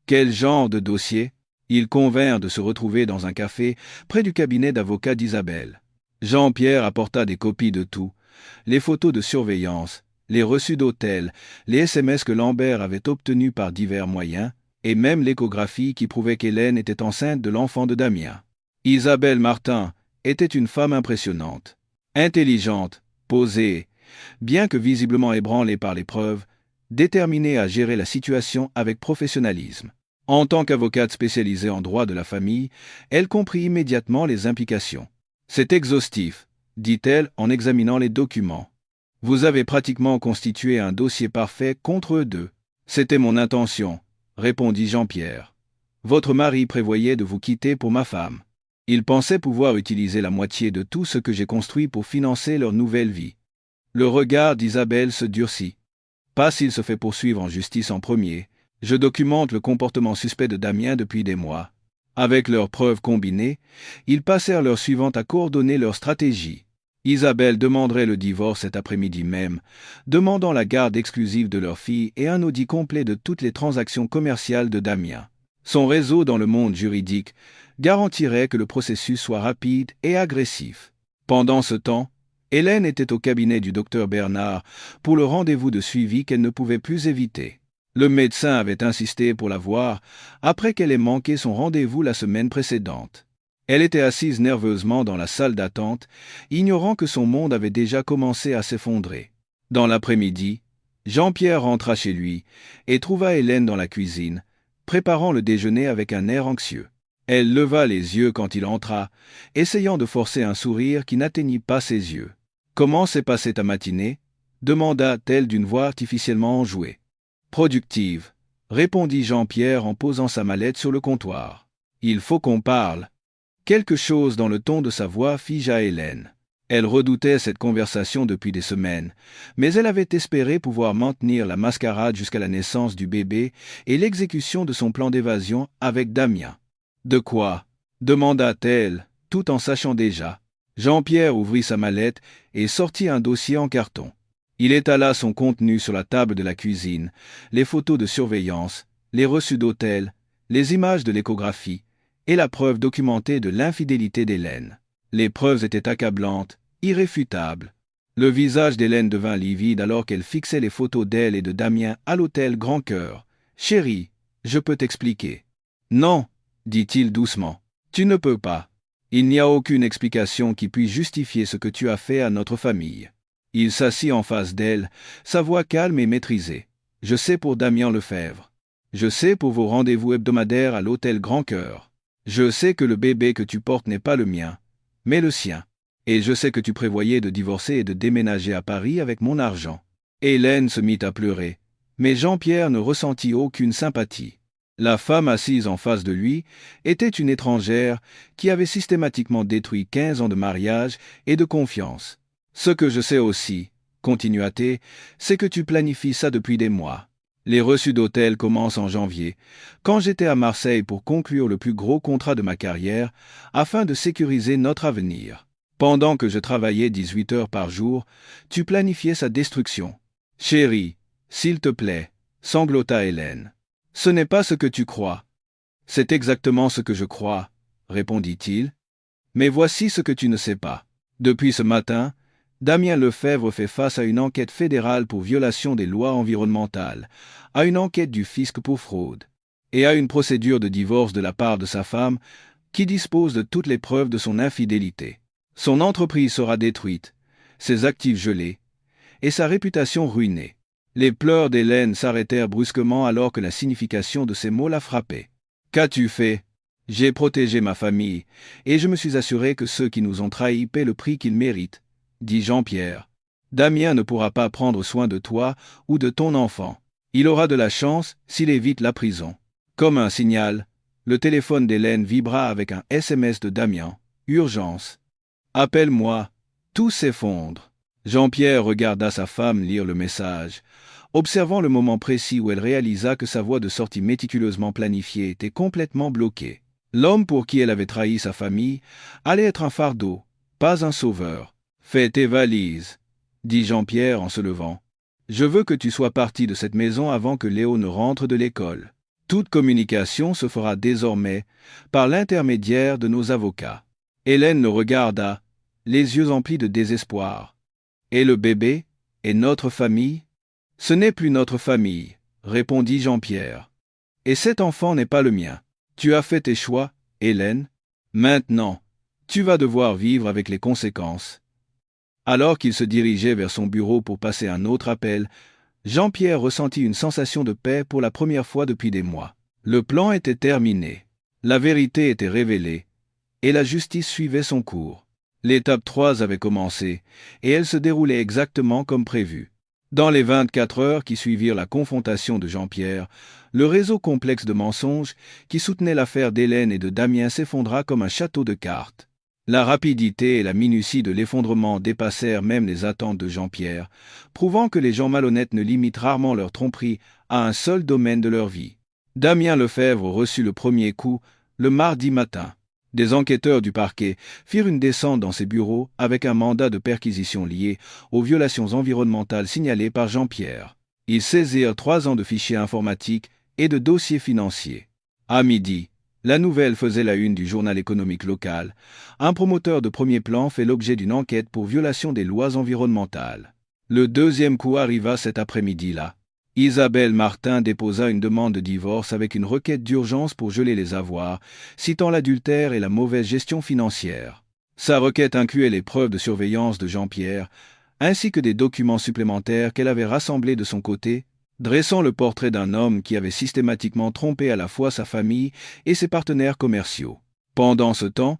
S1: Quel genre de dossier ? Ils convinrent de se retrouver dans un café près du cabinet d'avocat d'Isabelle. Jean-Pierre apporta des copies de tout, les photos de surveillance, les reçus d'hôtel, les SMS que Lambert avait obtenus par divers moyens, et même l'échographie qui prouvait qu'Hélène était enceinte de l'enfant de Damien. Isabelle Martin était une femme impressionnante, intelligente, posée, bien que visiblement ébranlée par les preuves, déterminée à gérer la situation avec professionnalisme. En tant qu'avocate spécialisée en droit de la famille, elle comprit immédiatement les implications. C'est exhaustif, dit-elle en examinant les documents. Vous avez pratiquement constitué un dossier parfait contre eux deux. C'était mon intention, répondit Jean-Pierre. Votre mari prévoyait de vous quitter pour ma femme. Il pensait pouvoir utiliser la moitié de tout ce que j'ai construit pour financer leur nouvelle vie. Le regard d'Isabelle se durcit. Pas s'il se fait poursuivre en justice en premier. Je documente le comportement suspect de Damien depuis des mois. Avec leurs preuves combinées, ils passèrent l'heure suivante à coordonner leur stratégie. Isabelle demanderait le divorce cet après-midi même, demandant la garde exclusive de leur fille et un audit complet de toutes les transactions commerciales de Damien. Son réseau dans le monde juridique garantirait que le processus soit rapide et agressif. Pendant ce temps, Hélène était au cabinet du docteur Bernard pour le rendez-vous de suivi qu'elle ne pouvait plus éviter. Le médecin avait insisté pour la voir après qu'elle ait manqué son rendez-vous la semaine précédente. Elle était assise nerveusement dans la salle d'attente, ignorant que son monde avait déjà commencé à s'effondrer. Dans l'après-midi, Jean-Pierre rentra chez lui et trouva Hélène dans la cuisine, préparant le déjeuner avec un air anxieux. Elle leva les yeux quand il entra, essayant de forcer un sourire qui n'atteignit pas ses yeux. « Comment s'est passée ta matinée » demanda-t-elle d'une voix artificiellement enjouée. « Productive » répondit Jean-Pierre en posant sa mallette sur le comptoir. « Il faut qu'on parle. » Quelque chose dans le ton de sa voix figea Hélène. Elle redoutait cette conversation depuis des semaines, mais elle avait espéré pouvoir maintenir la mascarade jusqu'à la naissance du bébé et l'exécution de son plan d'évasion avec Damien. « De quoi » demanda-t-elle, tout en sachant déjà. Jean-Pierre ouvrit sa mallette et sortit un dossier en carton. Il étala son contenu sur la table de la cuisine, les photos de surveillance, les reçus d'hôtel, les images de l'échographie et la preuve documentée de l'infidélité d'Hélène. Les preuves étaient accablantes, irréfutables. Le visage d'Hélène devint livide alors qu'elle fixait les photos d'elle et de Damien à l'hôtel Grand Cœur. « Chérie, je peux t'expliquer. »« Non, » dit-il doucement. « Tu ne peux pas. Il n'y a aucune explication qui puisse justifier ce que tu as fait à notre famille. » Il s'assit en face d'elle, sa voix calme et maîtrisée. « Je sais pour Damien Lefebvre. Je sais pour vos rendez-vous hebdomadaires à l'hôtel Grand Cœur. Je sais que le bébé que tu portes n'est pas le mien, mais le sien. Et je sais que tu prévoyais de divorcer et de déménager à Paris avec mon argent. » Hélène se mit à pleurer, mais Jean-Pierre ne ressentit aucune sympathie. La femme assise en face de lui était une étrangère qui avait systématiquement détruit 15 ans de mariage et de confiance. « Ce que je sais aussi, » continua-t-elle, « c'est que tu planifies ça depuis des mois. Les reçus d'hôtel commencent en janvier, quand j'étais à Marseille pour conclure le plus gros contrat de ma carrière afin de sécuriser notre avenir. Pendant que je travaillais 18 heures par jour, tu planifiais sa destruction. Chérie, s'il te plaît, sanglota Hélène. Ce n'est pas ce que tu crois. C'est exactement ce que je crois, répondit-il. Mais voici ce que tu ne sais pas. Depuis ce matin, Damien Lefebvre fait face à une enquête fédérale pour violation des lois environnementales, à une enquête du fisc pour fraude, et à une procédure de divorce de la part de sa femme qui dispose de toutes les preuves de son infidélité. Son entreprise sera détruite, ses actifs gelés, et sa réputation ruinée. Les pleurs d'Hélène s'arrêtèrent brusquement alors que la signification de ces mots la frappait. « Qu'as-tu fait ? J'ai protégé ma famille, et je me suis assuré que ceux qui nous ont trahis paient le prix qu'ils méritent, » dit Jean-Pierre. « Damien ne pourra pas prendre soin de toi ou de ton enfant. Il aura de la chance s'il évite la prison. » Comme un signal, le téléphone d'Hélène vibra avec un SMS de Damien. « Urgence. Appelle-moi. » Tout s'effondre. Jean-Pierre regarda sa femme lire le message, observant le moment précis où elle réalisa que sa voie de sortie méticuleusement planifiée était complètement bloquée. L'homme pour qui elle avait trahi sa famille allait être un fardeau, pas un sauveur. « Fais tes valises, » dit Jean-Pierre en se levant. « Je veux que tu sois parti de cette maison avant que Léo ne rentre de l'école. Toute communication se fera désormais par l'intermédiaire de nos avocats. » Hélène le regarda, les yeux emplis de désespoir. « Et le bébé ? Et notre famille ? » « Ce n'est plus notre famille, » répondit Jean-Pierre. « Et cet enfant n'est pas le mien. Tu as fait tes choix, Hélène. Maintenant, tu vas devoir vivre avec les conséquences. » Alors qu'il se dirigeait vers son bureau pour passer un autre appel, Jean-Pierre ressentit une sensation de paix pour la première fois depuis des mois. Le plan était terminé. La vérité était révélée, et la justice suivait son cours. L'étape 3 avait commencé, et elle se déroulait exactement comme prévu. Dans les 24 heures qui suivirent la confrontation de Jean-Pierre, le réseau complexe de mensonges qui soutenait l'affaire d'Hélène et de Damien s'effondra comme un château de cartes. La rapidité et la minutie de l'effondrement dépassèrent même les attentes de Jean-Pierre, prouvant que les gens malhonnêtes ne limitent rarement leur tromperie à un seul domaine de leur vie. Damien Lefebvre reçut le premier coup le mardi matin. Des enquêteurs du parquet firent une descente dans ses bureaux avec un mandat de perquisition lié aux violations environnementales signalées par Jean-Pierre. Ils saisirent 3 ans de fichiers informatiques et de dossiers financiers. À midi, la nouvelle faisait la une du journal économique local. Un promoteur de premier plan fait l'objet d'une enquête pour violation des lois environnementales. Le deuxième coup arriva cet après-midi-là. Isabelle Martin déposa une demande de divorce avec une requête d'urgence pour geler les avoirs, citant l'adultère et la mauvaise gestion financière. Sa requête incluait les preuves de surveillance de Jean-Pierre, ainsi que des documents supplémentaires qu'elle avait rassemblés de son côté, dressant le portrait d'un homme qui avait systématiquement trompé à la fois sa famille et ses partenaires commerciaux. Pendant ce temps,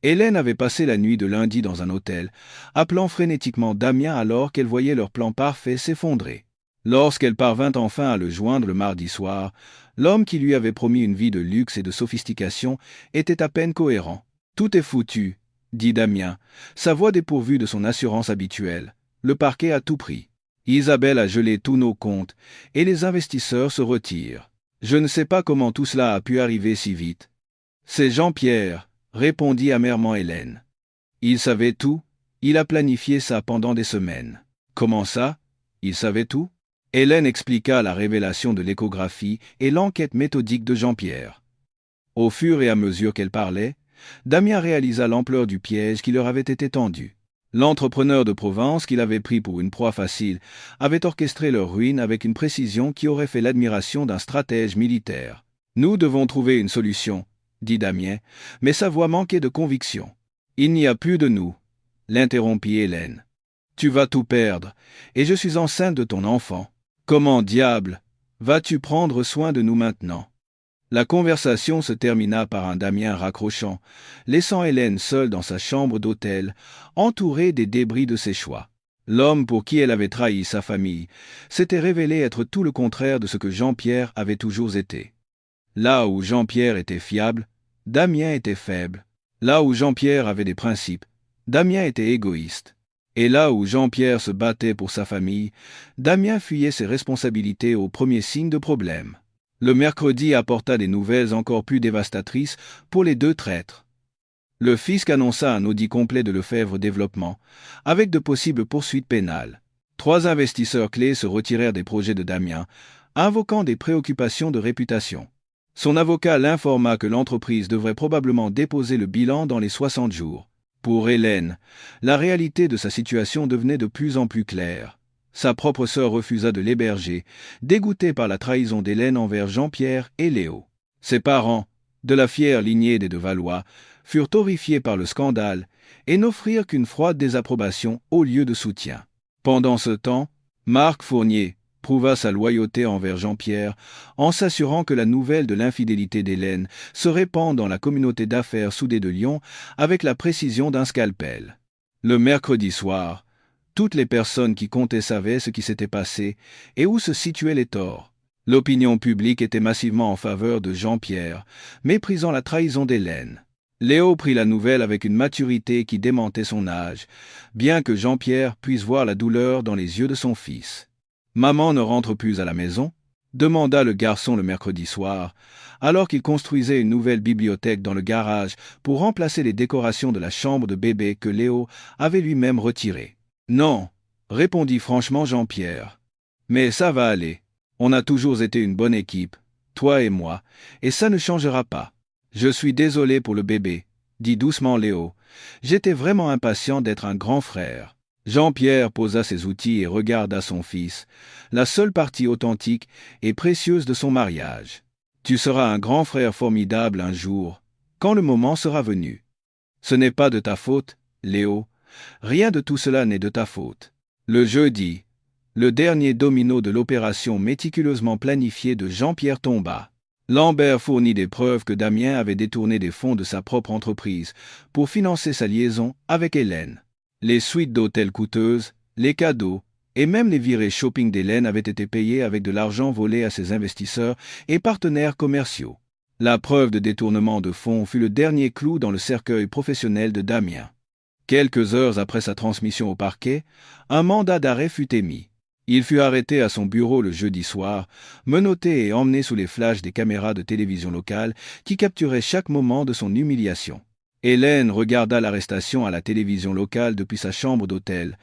S1: Hélène avait passé la nuit de lundi dans un hôtel, appelant frénétiquement Damien alors qu'elle voyait leur plan parfait s'effondrer. Lorsqu'elle parvint enfin à le joindre le mardi soir, l'homme qui lui avait promis une vie de luxe et de sophistication était à peine cohérent. « Tout est foutu », dit Damien, sa voix dépourvue de son assurance habituelle. Le parquet a tout pris. Isabelle a gelé tous nos comptes, et les investisseurs se retirent. Je ne sais pas comment tout cela a pu arriver si vite. C'est Jean-Pierre, répondit amèrement Hélène. Il savait tout, il a planifié ça pendant des semaines. Comment ça? Il savait tout? Hélène expliqua la révélation de l'échographie et l'enquête méthodique de Jean-Pierre. Au fur et à mesure qu'elle parlait, Damien réalisa l'ampleur du piège qui leur avait été tendu. L'entrepreneur de Provence, qu'il avait pris pour une proie facile, avait orchestré leur ruine avec une précision qui aurait fait l'admiration d'un stratège militaire. « Nous devons trouver une solution, » dit Damien, mais sa voix manquait de conviction. « Il n'y a plus de nous, » l'interrompit Hélène. « Tu vas tout perdre, et je suis enceinte de ton enfant. Comment diable vas-tu prendre soin de nous maintenant ?» La conversation se termina par un Damien raccrochant, laissant Hélène seule dans sa chambre d'hôtel, entourée des débris de ses choix. L'homme pour qui elle avait trahi sa famille s'était révélé être tout le contraire de ce que Jean-Pierre avait toujours été. Là où Jean-Pierre était fiable, Damien était faible. Là où Jean-Pierre avait des principes, Damien était égoïste. Et là où Jean-Pierre se battait pour sa famille, Damien fuyait ses responsabilités au premier signe de problème. Le mercredi apporta des nouvelles encore plus dévastatrices pour les deux traîtres. Le fisc annonça un audit complet de Lefebvre Développement, avec de possibles poursuites pénales. 3 investisseurs clés se retirèrent des projets de Damien, invoquant des préoccupations de réputation. Son avocat l'informa que l'entreprise devrait probablement déposer le bilan dans les 60 jours. Pour Hélène, la réalité de sa situation devenait de plus en plus claire. Sa propre sœur refusa de l'héberger, dégoûtée par la trahison d'Hélène envers Jean-Pierre et Léo. Ses parents, de la fière lignée des de Valois, furent horrifiés par le scandale et n'offrirent qu'une froide désapprobation au lieu de soutien. Pendant ce temps, Marc Fournier prouva sa loyauté envers Jean-Pierre en s'assurant que la nouvelle de l'infidélité d'Hélène se répand dans la communauté d'affaires soudée de Lyon avec la précision d'un scalpel. Le mercredi soir, toutes les personnes qui comptaient savaient ce qui s'était passé et où se situaient les torts. L'opinion publique était massivement en faveur de Jean-Pierre, méprisant la trahison d'Hélène. Léo prit la nouvelle avec une maturité qui démentait son âge, bien que Jean-Pierre puisse voir la douleur dans les yeux de son fils. « Maman ne rentre plus à la maison ?» demanda le garçon le mercredi soir, alors qu'il construisait une nouvelle bibliothèque dans le garage pour remplacer les décorations de la chambre de bébé que Léo avait lui-même retirées. « Non, » répondit franchement Jean-Pierre. « Mais ça va aller. On a toujours été une bonne équipe, toi et moi, et ça ne changera pas. Je suis désolé pour le bébé, » dit doucement Léo. « J'étais vraiment impatient d'être un grand frère. » Jean-Pierre posa ses outils et regarda son fils, la seule partie authentique et précieuse de son mariage. « Tu seras un grand frère formidable un jour, quand le moment sera venu. Ce n'est pas de ta faute, Léo. Rien de tout cela n'est de ta faute. » Le jeudi, le dernier domino de l'opération méticuleusement planifiée de Jean-Pierre tomba. Lambert fournit des preuves que Damien avait détourné des fonds de sa propre entreprise pour financer sa liaison avec Hélène. Les suites d'hôtels coûteuses, les cadeaux et même les virées shopping d'Hélène avaient été payés avec de l'argent volé à ses investisseurs et partenaires commerciaux. La preuve de détournement de fonds fut le dernier clou dans le cercueil professionnel de Damien. Quelques heures après sa transmission au parquet, un mandat d'arrêt fut émis. Il fut arrêté à son bureau le jeudi soir, menotté et emmené sous les flashs des caméras de télévision locales qui capturaient chaque moment de son humiliation. Hélène regarda l'arrestation à la télévision locale depuis sa chambre d'hôtel.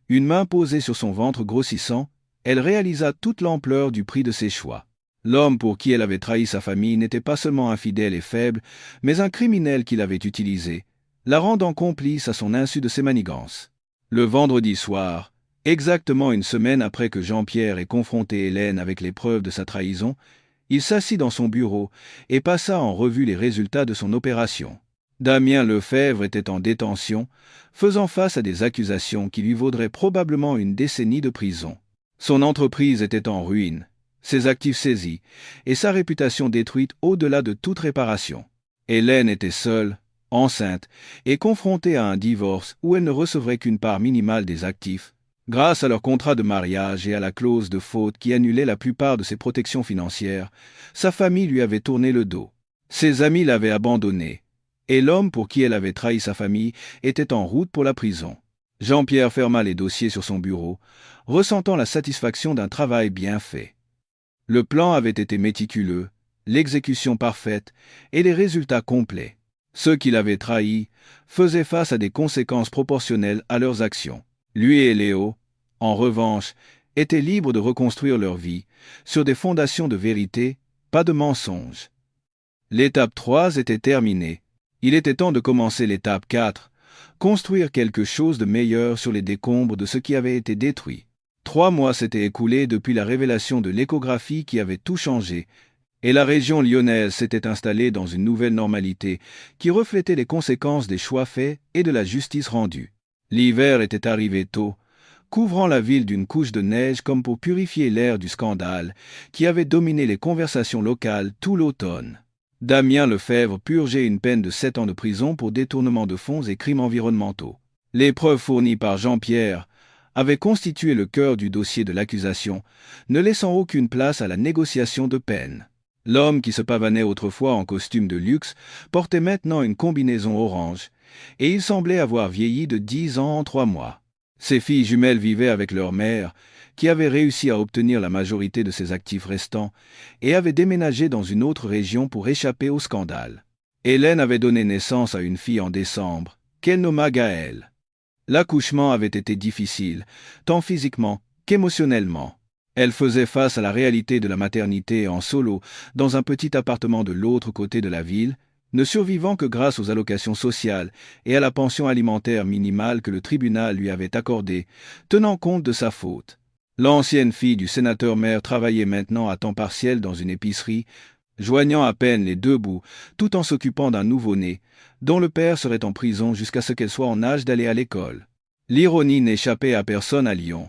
S1: Une main posée sur son ventre grossissant, elle réalisa toute l'ampleur du prix de ses choix. L'homme pour qui elle avait trahi sa famille n'était pas seulement infidèle et faible, mais un criminel qui l'avait utilisé, la rendant complice à son insu de ses manigances. Le vendredi soir, exactement une semaine après que Jean-Pierre ait confronté Hélène avec les preuves de sa trahison, il s'assit dans son bureau et passa en revue les résultats de son opération. Damien Lefebvre était en détention, faisant face à des accusations qui lui vaudraient probablement une décennie de prison. Son entreprise était en ruine, ses actifs saisis, et sa réputation détruite au-delà de toute réparation. Hélène était seule, enceinte, et confrontée à un divorce où elle ne recevrait qu'une part minimale des actifs, grâce à leur contrat de mariage et à la clause de faute qui annulait la plupart de ses protections financières. Sa famille lui avait tourné le dos. Ses amis l'avaient abandonnée, et l'homme pour qui elle avait trahi sa famille était en route pour la prison. Jean-Pierre ferma les dossiers sur son bureau, ressentant la satisfaction d'un travail bien fait. Le plan avait été méticuleux, l'exécution parfaite et les résultats complets. Ceux qui l'avaient trahi faisaient face à des conséquences proportionnelles à leurs actions. Lui et Léo, en revanche, étaient libres de reconstruire leur vie sur des fondations de vérité, pas de mensonges. L'étape 3 était terminée. Il était temps de commencer l'étape 4, construire quelque chose de meilleur sur les décombres de ce qui avait été détruit. 3 mois s'étaient écoulés depuis la révélation de l'échographie qui avait tout changé, et la région lyonnaise s'était installée dans une nouvelle normalité qui reflétait les conséquences des choix faits et de la justice rendue. L'hiver était arrivé tôt, couvrant la ville d'une couche de neige comme pour purifier l'air du scandale qui avait dominé les conversations locales tout l'automne. Damien Lefebvre purgeait une peine de 7 ans de prison pour détournement de fonds et crimes environnementaux. Les preuves fournies par Jean-Pierre avaient constitué le cœur du dossier de l'accusation, ne laissant aucune place à la négociation de peine. L'homme qui se pavanait autrefois en costume de luxe portait maintenant une combinaison orange, et il semblait avoir vieilli de 10 ans en 3 mois. Ses filles jumelles vivaient avec leur mère, qui avait réussi à obtenir la majorité de ses actifs restants, et avait déménagé dans une autre région pour échapper au scandale. Hélène avait donné naissance à une fille en décembre, qu'elle nomma Gaëlle. L'accouchement avait été difficile, tant physiquement qu'émotionnellement. Elle faisait face à la réalité de la maternité en solo, dans un petit appartement de l'autre côté de la ville, ne survivant que grâce aux allocations sociales et à la pension alimentaire minimale que le tribunal lui avait accordée, tenant compte de sa faute. L'ancienne fille du sénateur-maire travaillait maintenant à temps partiel dans une épicerie, joignant à peine les 2 bouts, tout en s'occupant d'un nouveau-né, dont le père serait en prison jusqu'à ce qu'elle soit en âge d'aller à l'école. L'ironie n'échappait à personne à Lyon.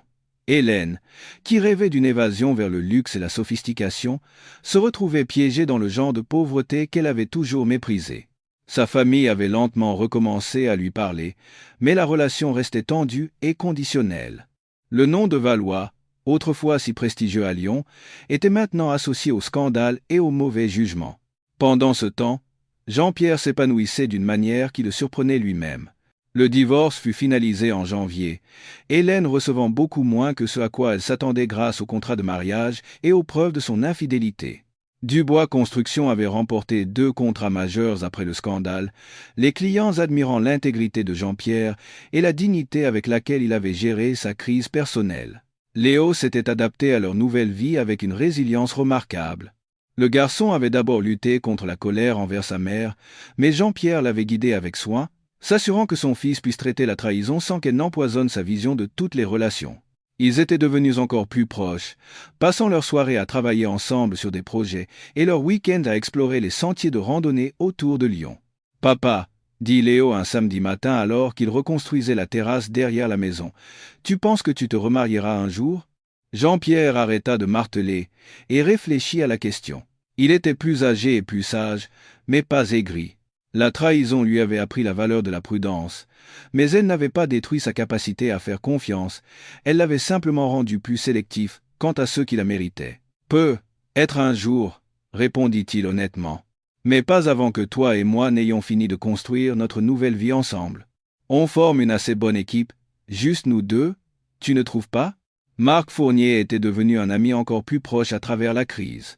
S1: Hélène, qui rêvait d'une évasion vers le luxe et la sophistication, se retrouvait piégée dans le genre de pauvreté qu'elle avait toujours méprisé. Sa famille avait lentement recommencé à lui parler, mais la relation restait tendue et conditionnelle. Le nom de Valois, autrefois si prestigieux à Lyon, était maintenant associé au scandale et au mauvais jugement. Pendant ce temps, Jean-Pierre s'épanouissait d'une manière qui le surprenait lui-même. Le divorce fut finalisé en janvier, Hélène recevant beaucoup moins que ce à quoi elle s'attendait grâce au contrat de mariage et aux preuves de son infidélité. Dubois Construction avait remporté 2 contrats majeurs après le scandale, les clients admirant l'intégrité de Jean-Pierre et la dignité avec laquelle il avait géré sa crise personnelle. Léo s'était adapté à leur nouvelle vie avec une résilience remarquable. Le garçon avait d'abord lutté contre la colère envers sa mère, mais Jean-Pierre l'avait guidé avec soin, s'assurant que son fils puisse traiter la trahison sans qu'elle n'empoisonne sa vision de toutes les relations. Ils étaient devenus encore plus proches, passant leurs soirées à travailler ensemble sur des projets et leurs week-ends à explorer les sentiers de randonnée autour de Lyon. « Papa », dit Léo un samedi matin alors qu'il reconstruisait la terrasse derrière la maison, « tu penses que tu te remarieras un jour ?» Jean-Pierre arrêta de marteler et réfléchit à la question. Il était plus âgé et plus sage, mais pas aigri. La trahison lui avait appris la valeur de la prudence, mais elle n'avait pas détruit sa capacité à faire confiance, elle l'avait simplement rendu plus sélectif quant à ceux qui la méritaient. Peut être un jour, répondit-il honnêtement, mais pas avant que toi et moi n'ayons fini de construire notre nouvelle vie ensemble. On forme une assez bonne équipe, juste nous deux, tu ne trouves pas? Marc Fournier était devenu un ami encore plus proche à travers la crise.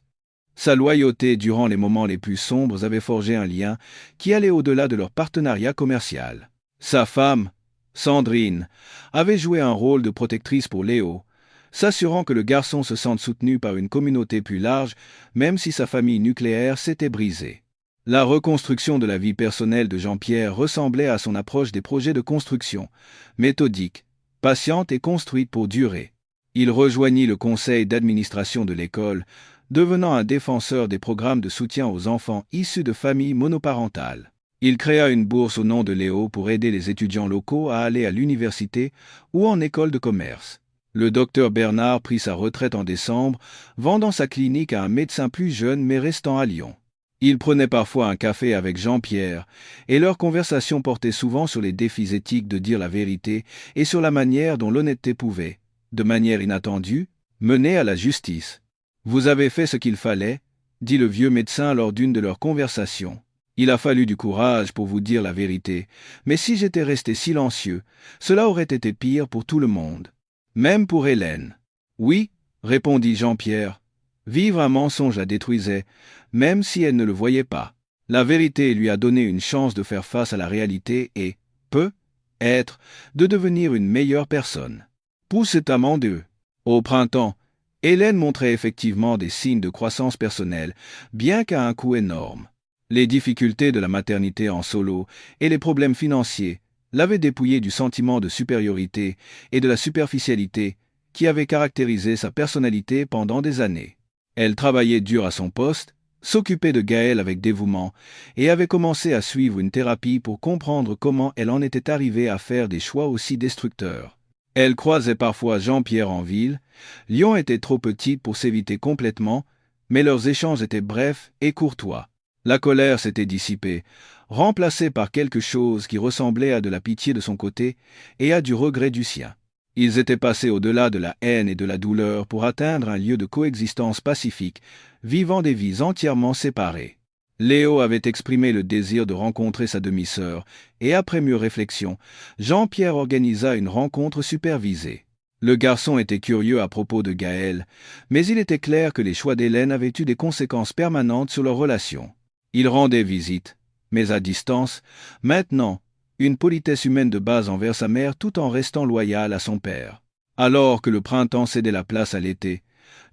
S1: Sa loyauté durant les moments les plus sombres avait forgé un lien qui allait au-delà de leur partenariat commercial. Sa femme, Sandrine, avait joué un rôle de protectrice pour Léo, s'assurant que le garçon se sente soutenu par une communauté plus large, même si sa famille nucléaire s'était brisée. La reconstruction de la vie personnelle de Jean-Pierre ressemblait à son approche des projets de construction, méthodique, patiente et construite pour durer. Il rejoignit le conseil d'administration de l'école, devenant un défenseur des programmes de soutien aux enfants issus de familles monoparentales. Il créa une bourse au nom de Léo pour aider les étudiants locaux à aller à l'université ou en école de commerce. Le docteur Bernard prit sa retraite en décembre, vendant sa clinique à un médecin plus jeune mais restant à Lyon. Il prenait parfois un café avec Jean-Pierre, et leur conversation portait souvent sur les défis éthiques de dire la vérité et sur la manière dont l'honnêteté pouvait, de manière inattendue, mener à la justice. « Vous avez fait ce qu'il fallait, » dit le vieux médecin lors d'une de leurs conversations. « Il a fallu du courage pour vous dire la vérité, mais si j'étais resté silencieux, cela aurait été pire pour tout le monde. Même pour Hélène. »« Oui, » répondit Jean-Pierre. Vivre un mensonge la détruisait, même si elle ne le voyait pas. La vérité lui a donné une chance de faire face à la réalité et, peut-être, de devenir une meilleure personne. Poussait amant d'eux. Au printemps, Hélène montrait effectivement des signes de croissance personnelle, bien qu'à un coût énorme. Les difficultés de la maternité en solo et les problèmes financiers l'avaient dépouillée du sentiment de supériorité et de la superficialité qui avaient caractérisé sa personnalité pendant des années. Elle travaillait dur à son poste, s'occupait de Gaël avec dévouement et avait commencé à suivre une thérapie pour comprendre comment elle en était arrivée à faire des choix aussi destructeurs. Elle croisait parfois Jean-Pierre en ville. Lyon était trop petite pour s'éviter complètement, mais leurs échanges étaient brefs et courtois. La colère s'était dissipée, remplacée par quelque chose qui ressemblait à de la pitié de son côté et à du regret du sien. Ils étaient passés au-delà de la haine et de la douleur pour atteindre un lieu de coexistence pacifique, vivant des vies entièrement séparées. Léo avait exprimé le désir de rencontrer sa demi-sœur, et après mûre réflexion, Jean-Pierre organisa une rencontre supervisée. Le garçon était curieux à propos de Gaël, mais il était clair que les choix d'Hélène avaient eu des conséquences permanentes sur leur relation. Il rendait visite, mais à distance, maintenant, une politesse humaine de base envers sa mère tout en restant loyal à son père. Alors que le printemps cédait la place à l'été,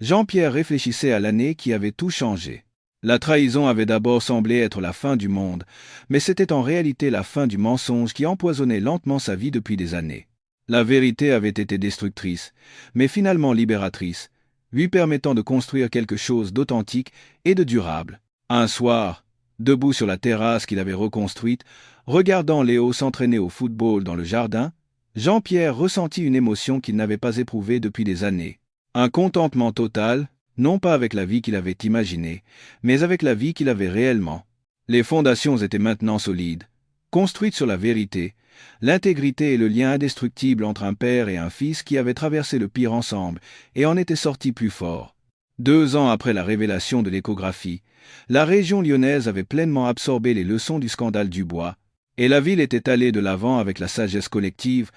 S1: Jean-Pierre réfléchissait à l'année qui avait tout changé. La trahison avait d'abord semblé être la fin du monde, mais c'était en réalité la fin du mensonge qui empoisonnait lentement sa vie depuis des années. La vérité avait été destructrice, mais finalement libératrice, lui permettant de construire quelque chose d'authentique et de durable. Un soir, debout sur la terrasse qu'il avait reconstruite, regardant Léo s'entraîner au football dans le jardin, Jean-Pierre ressentit une émotion qu'il n'avait pas éprouvée depuis des années. Un contentement total, non pas avec la vie qu'il avait imaginée, mais avec la vie qu'il avait réellement. Les fondations étaient maintenant solides, construites sur la vérité, l'intégrité et le lien indestructible entre un père et un fils qui avaient traversé le pire ensemble et en étaient sortis plus forts. 2 ans après la révélation de l'échographie, la région lyonnaise avait pleinement absorbé les leçons du scandale Dubois, et la ville était allée de l'avant avec la sagesse collective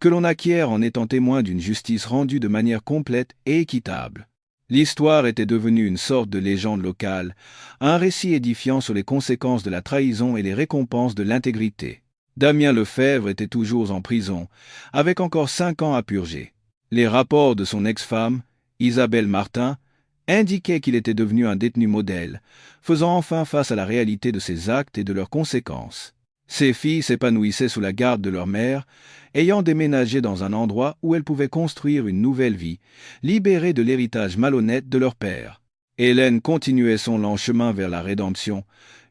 S1: que l'on acquiert en étant témoin d'une justice rendue de manière complète et équitable. L'histoire était devenue une sorte de légende locale, un récit édifiant sur les conséquences de la trahison et les récompenses de l'intégrité. Damien Lefebvre était toujours en prison, avec encore 5 ans à purger. Les rapports de son ex-femme, Isabelle Martin, indiquaient qu'il était devenu un détenu modèle, faisant enfin face à la réalité de ses actes et de leurs conséquences. Ses filles s'épanouissaient sous la garde de leur mère, ayant déménagé dans un endroit où elles pouvaient construire une nouvelle vie, libérées de l'héritage malhonnête de leur père. Hélène continuait son lent chemin vers la rédemption,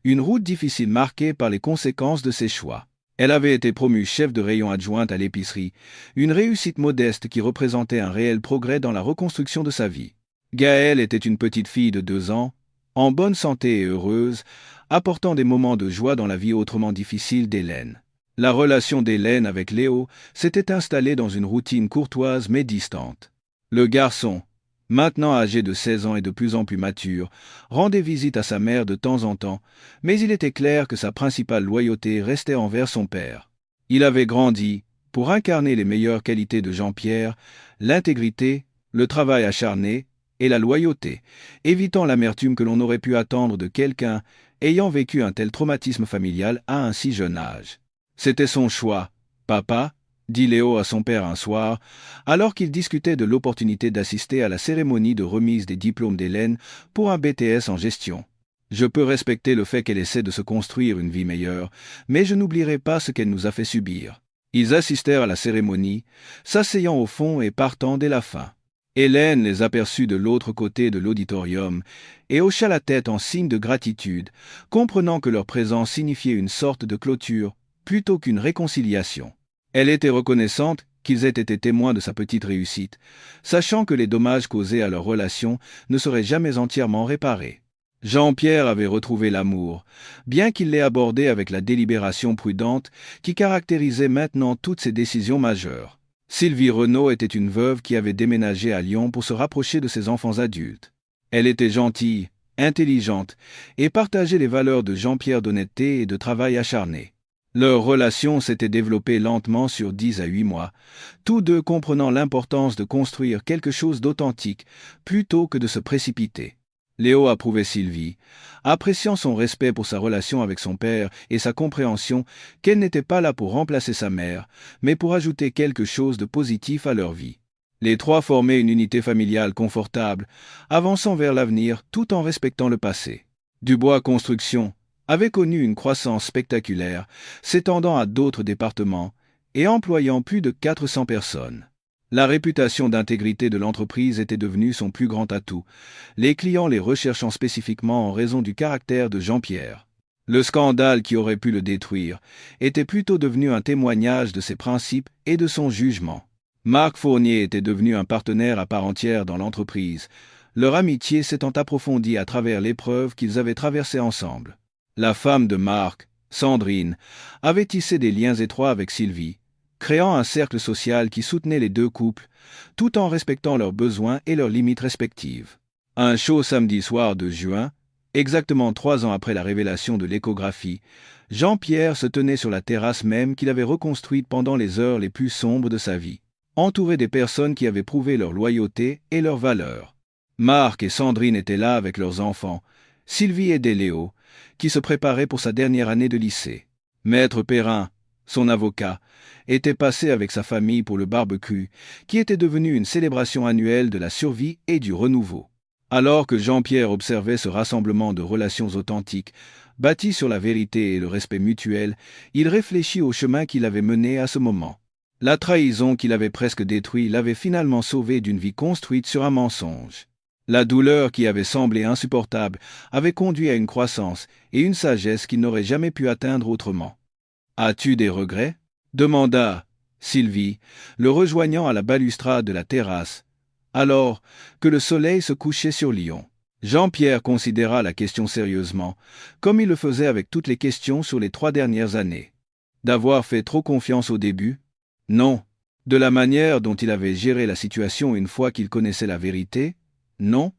S1: une route difficile marquée par les conséquences de ses choix. Elle avait été promue chef de rayon adjointe à l'épicerie, une réussite modeste qui représentait un réel progrès dans la reconstruction de sa vie. Gaëlle était une petite fille de 2 ans, en bonne santé et heureuse, apportant des moments de joie dans la vie autrement difficile d'Hélène. La relation d'Hélène avec Léo s'était installée dans une routine courtoise mais distante. Le garçon, maintenant âgé de 16 ans et de plus en plus mature, rendait visite à sa mère de temps en temps, mais il était clair que sa principale loyauté restait envers son père. Il avait grandi pour incarner les meilleures qualités de Jean-Pierre, l'intégrité, le travail acharné et la loyauté, évitant l'amertume que l'on aurait pu attendre de quelqu'un ayant vécu un tel traumatisme familial à un si jeune âge. C'était son choix, papa, dit Léo à son père un soir, alors qu'ils discutaient de l'opportunité d'assister à la cérémonie de remise des diplômes d'Hélène pour un BTS en gestion. Je peux respecter le fait qu'elle essaie de se construire une vie meilleure, mais je n'oublierai pas ce qu'elle nous a fait subir. Ils assistèrent à la cérémonie, s'asseyant au fond et partant dès la fin. Hélène les aperçut de l'autre côté de l'auditorium et hocha la tête en signe de gratitude, comprenant que leur présence signifiait une sorte de clôture plutôt qu'une réconciliation. Elle était reconnaissante qu'ils aient été témoins de sa petite réussite, sachant que les dommages causés à leur relation ne seraient jamais entièrement réparés. Jean-Pierre avait retrouvé l'amour, bien qu'il l'ait abordé avec la délibération prudente qui caractérisait maintenant toutes ses décisions majeures. Sylvie Renaud était une veuve qui avait déménagé à Lyon pour se rapprocher de ses enfants adultes. Elle était gentille, intelligente et partageait les valeurs de Jean-Pierre d'honnêteté et de travail acharné. Leur relation s'était développée lentement sur 10 à 8 mois, tous deux comprenant l'importance de construire quelque chose d'authentique plutôt que de se précipiter. Léo approuvait Sylvie, appréciant son respect pour sa relation avec son père et sa compréhension qu'elle n'était pas là pour remplacer sa mère, mais pour ajouter quelque chose de positif à leur vie. Les trois formaient une unité familiale confortable, avançant vers l'avenir tout en respectant le passé. Dubois Construction avait connu une croissance spectaculaire, s'étendant à d'autres départements et employant plus de 400 personnes. La réputation d'intégrité de l'entreprise était devenue son plus grand atout, les clients les recherchant spécifiquement en raison du caractère de Jean-Pierre. Le scandale qui aurait pu le détruire était plutôt devenu un témoignage de ses principes et de son jugement. Marc Fournier était devenu un partenaire à part entière dans l'entreprise, leur amitié s'étant approfondie à travers l'épreuve qu'ils avaient traversée ensemble. La femme de Marc, Sandrine, avait tissé des liens étroits avec Sylvie, créant un cercle social qui soutenait les deux couples, tout en respectant leurs besoins et leurs limites respectives. Un chaud samedi soir de juin, exactement 3 ans après la révélation de l'échographie, Jean-Pierre se tenait sur la terrasse même qu'il avait reconstruite pendant les heures les plus sombres de sa vie, entouré des personnes qui avaient prouvé leur loyauté et leur valeur. Marc et Sandrine étaient là avec leurs enfants, Sylvie aidait Léo, qui se préparait pour sa dernière année de lycée. Maître Perrin, son avocat, était passé avec sa famille pour le barbecue, qui était devenu une célébration annuelle de la survie et du renouveau. Alors que Jean-Pierre observait ce rassemblement de relations authentiques, bâties sur la vérité et le respect mutuel, il réfléchit au chemin qu'il avait mené à ce moment. La trahison qui l'avait presque détruit l'avait finalement sauvé d'une vie construite sur un mensonge. La douleur qui avait semblé insupportable avait conduit à une croissance et une sagesse qu'il n'aurait jamais pu atteindre autrement. « As-tu des regrets ?» demanda Sylvie, le rejoignant à la balustrade de la terrasse, alors que le soleil se couchait sur Lyon. Jean-Pierre considéra la question sérieusement, comme il le faisait avec toutes les questions sur les 3 dernières années. D'avoir fait trop confiance au début ? Non. De la manière dont il avait géré la situation une fois qu'il connaissait la vérité ? Non.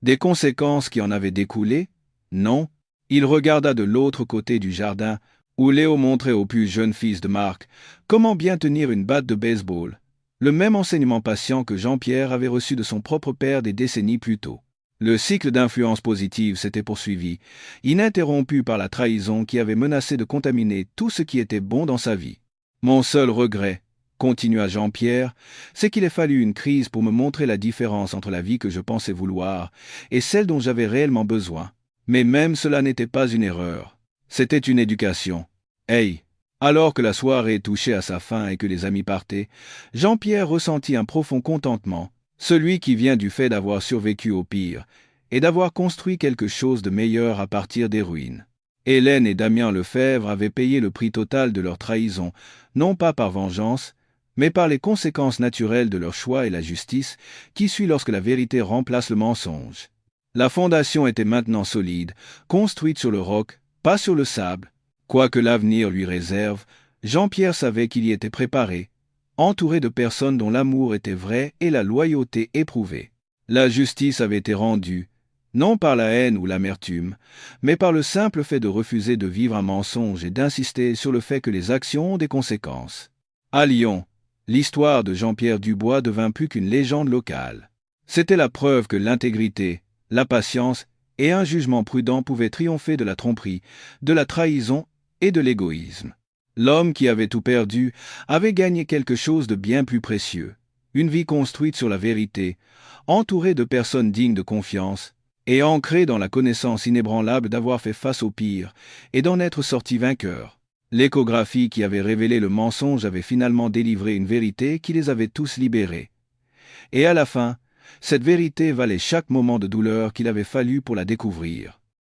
S1: Des conséquences qui en avaient découlé? Non. Il regarda de l'autre côté du jardin, où Léo montrait au plus jeune fils de Marc comment bien tenir une batte de baseball, le même enseignement patient que Jean-Pierre avait reçu de son propre père des décennies plus tôt. Le cycle d'influence positive s'était poursuivi, ininterrompu par la trahison qui avait menacé de contaminer tout ce qui était bon dans sa vie. Mon seul regret, continua Jean-Pierre, c'est qu'il ait fallu une crise pour me montrer la différence entre la vie que je pensais vouloir et celle dont j'avais réellement besoin. Mais même cela n'était pas une erreur. C'était une éducation. Hey! Alors que la soirée touchait à sa fin et que les amis partaient, Jean-Pierre ressentit un profond contentement, celui qui vient du fait d'avoir survécu au pire et d'avoir construit quelque chose de meilleur à partir des ruines. Hélène et Damien Lefebvre avaient payé le prix total de leur trahison, non pas par vengeance, mais par les conséquences naturelles de leur choix et la justice qui suit lorsque la vérité remplace le mensonge. La fondation était maintenant solide, construite sur le roc, pas sur le sable. Quoi que l'avenir lui réserve, Jean-Pierre savait qu'il y était préparé, entouré de personnes dont l'amour était vrai et la loyauté éprouvée. La justice avait été rendue, non par la haine ou l'amertume, mais par le simple fait de refuser de vivre un mensonge et d'insister sur le fait que les actions ont des conséquences. À Lyon, l'histoire de Jean-Pierre Dubois devint plus qu'une légende locale. C'était la preuve que l'intégrité, la patience et un jugement prudent pouvaient triompher de la tromperie, de la trahison et de l'égoïsme. L'homme qui avait tout perdu avait gagné quelque chose de bien plus précieux, une vie construite sur la vérité, entourée de personnes dignes de confiance, et ancrée dans la connaissance inébranlable d'avoir fait face au pire et d'en être sorti vainqueur. L'échographie qui avait révélé le mensonge avait finalement délivré une vérité qui les avait tous libérés. Et à la fin, cette vérité valait chaque moment de douleur qu'il avait fallu pour la découvrir.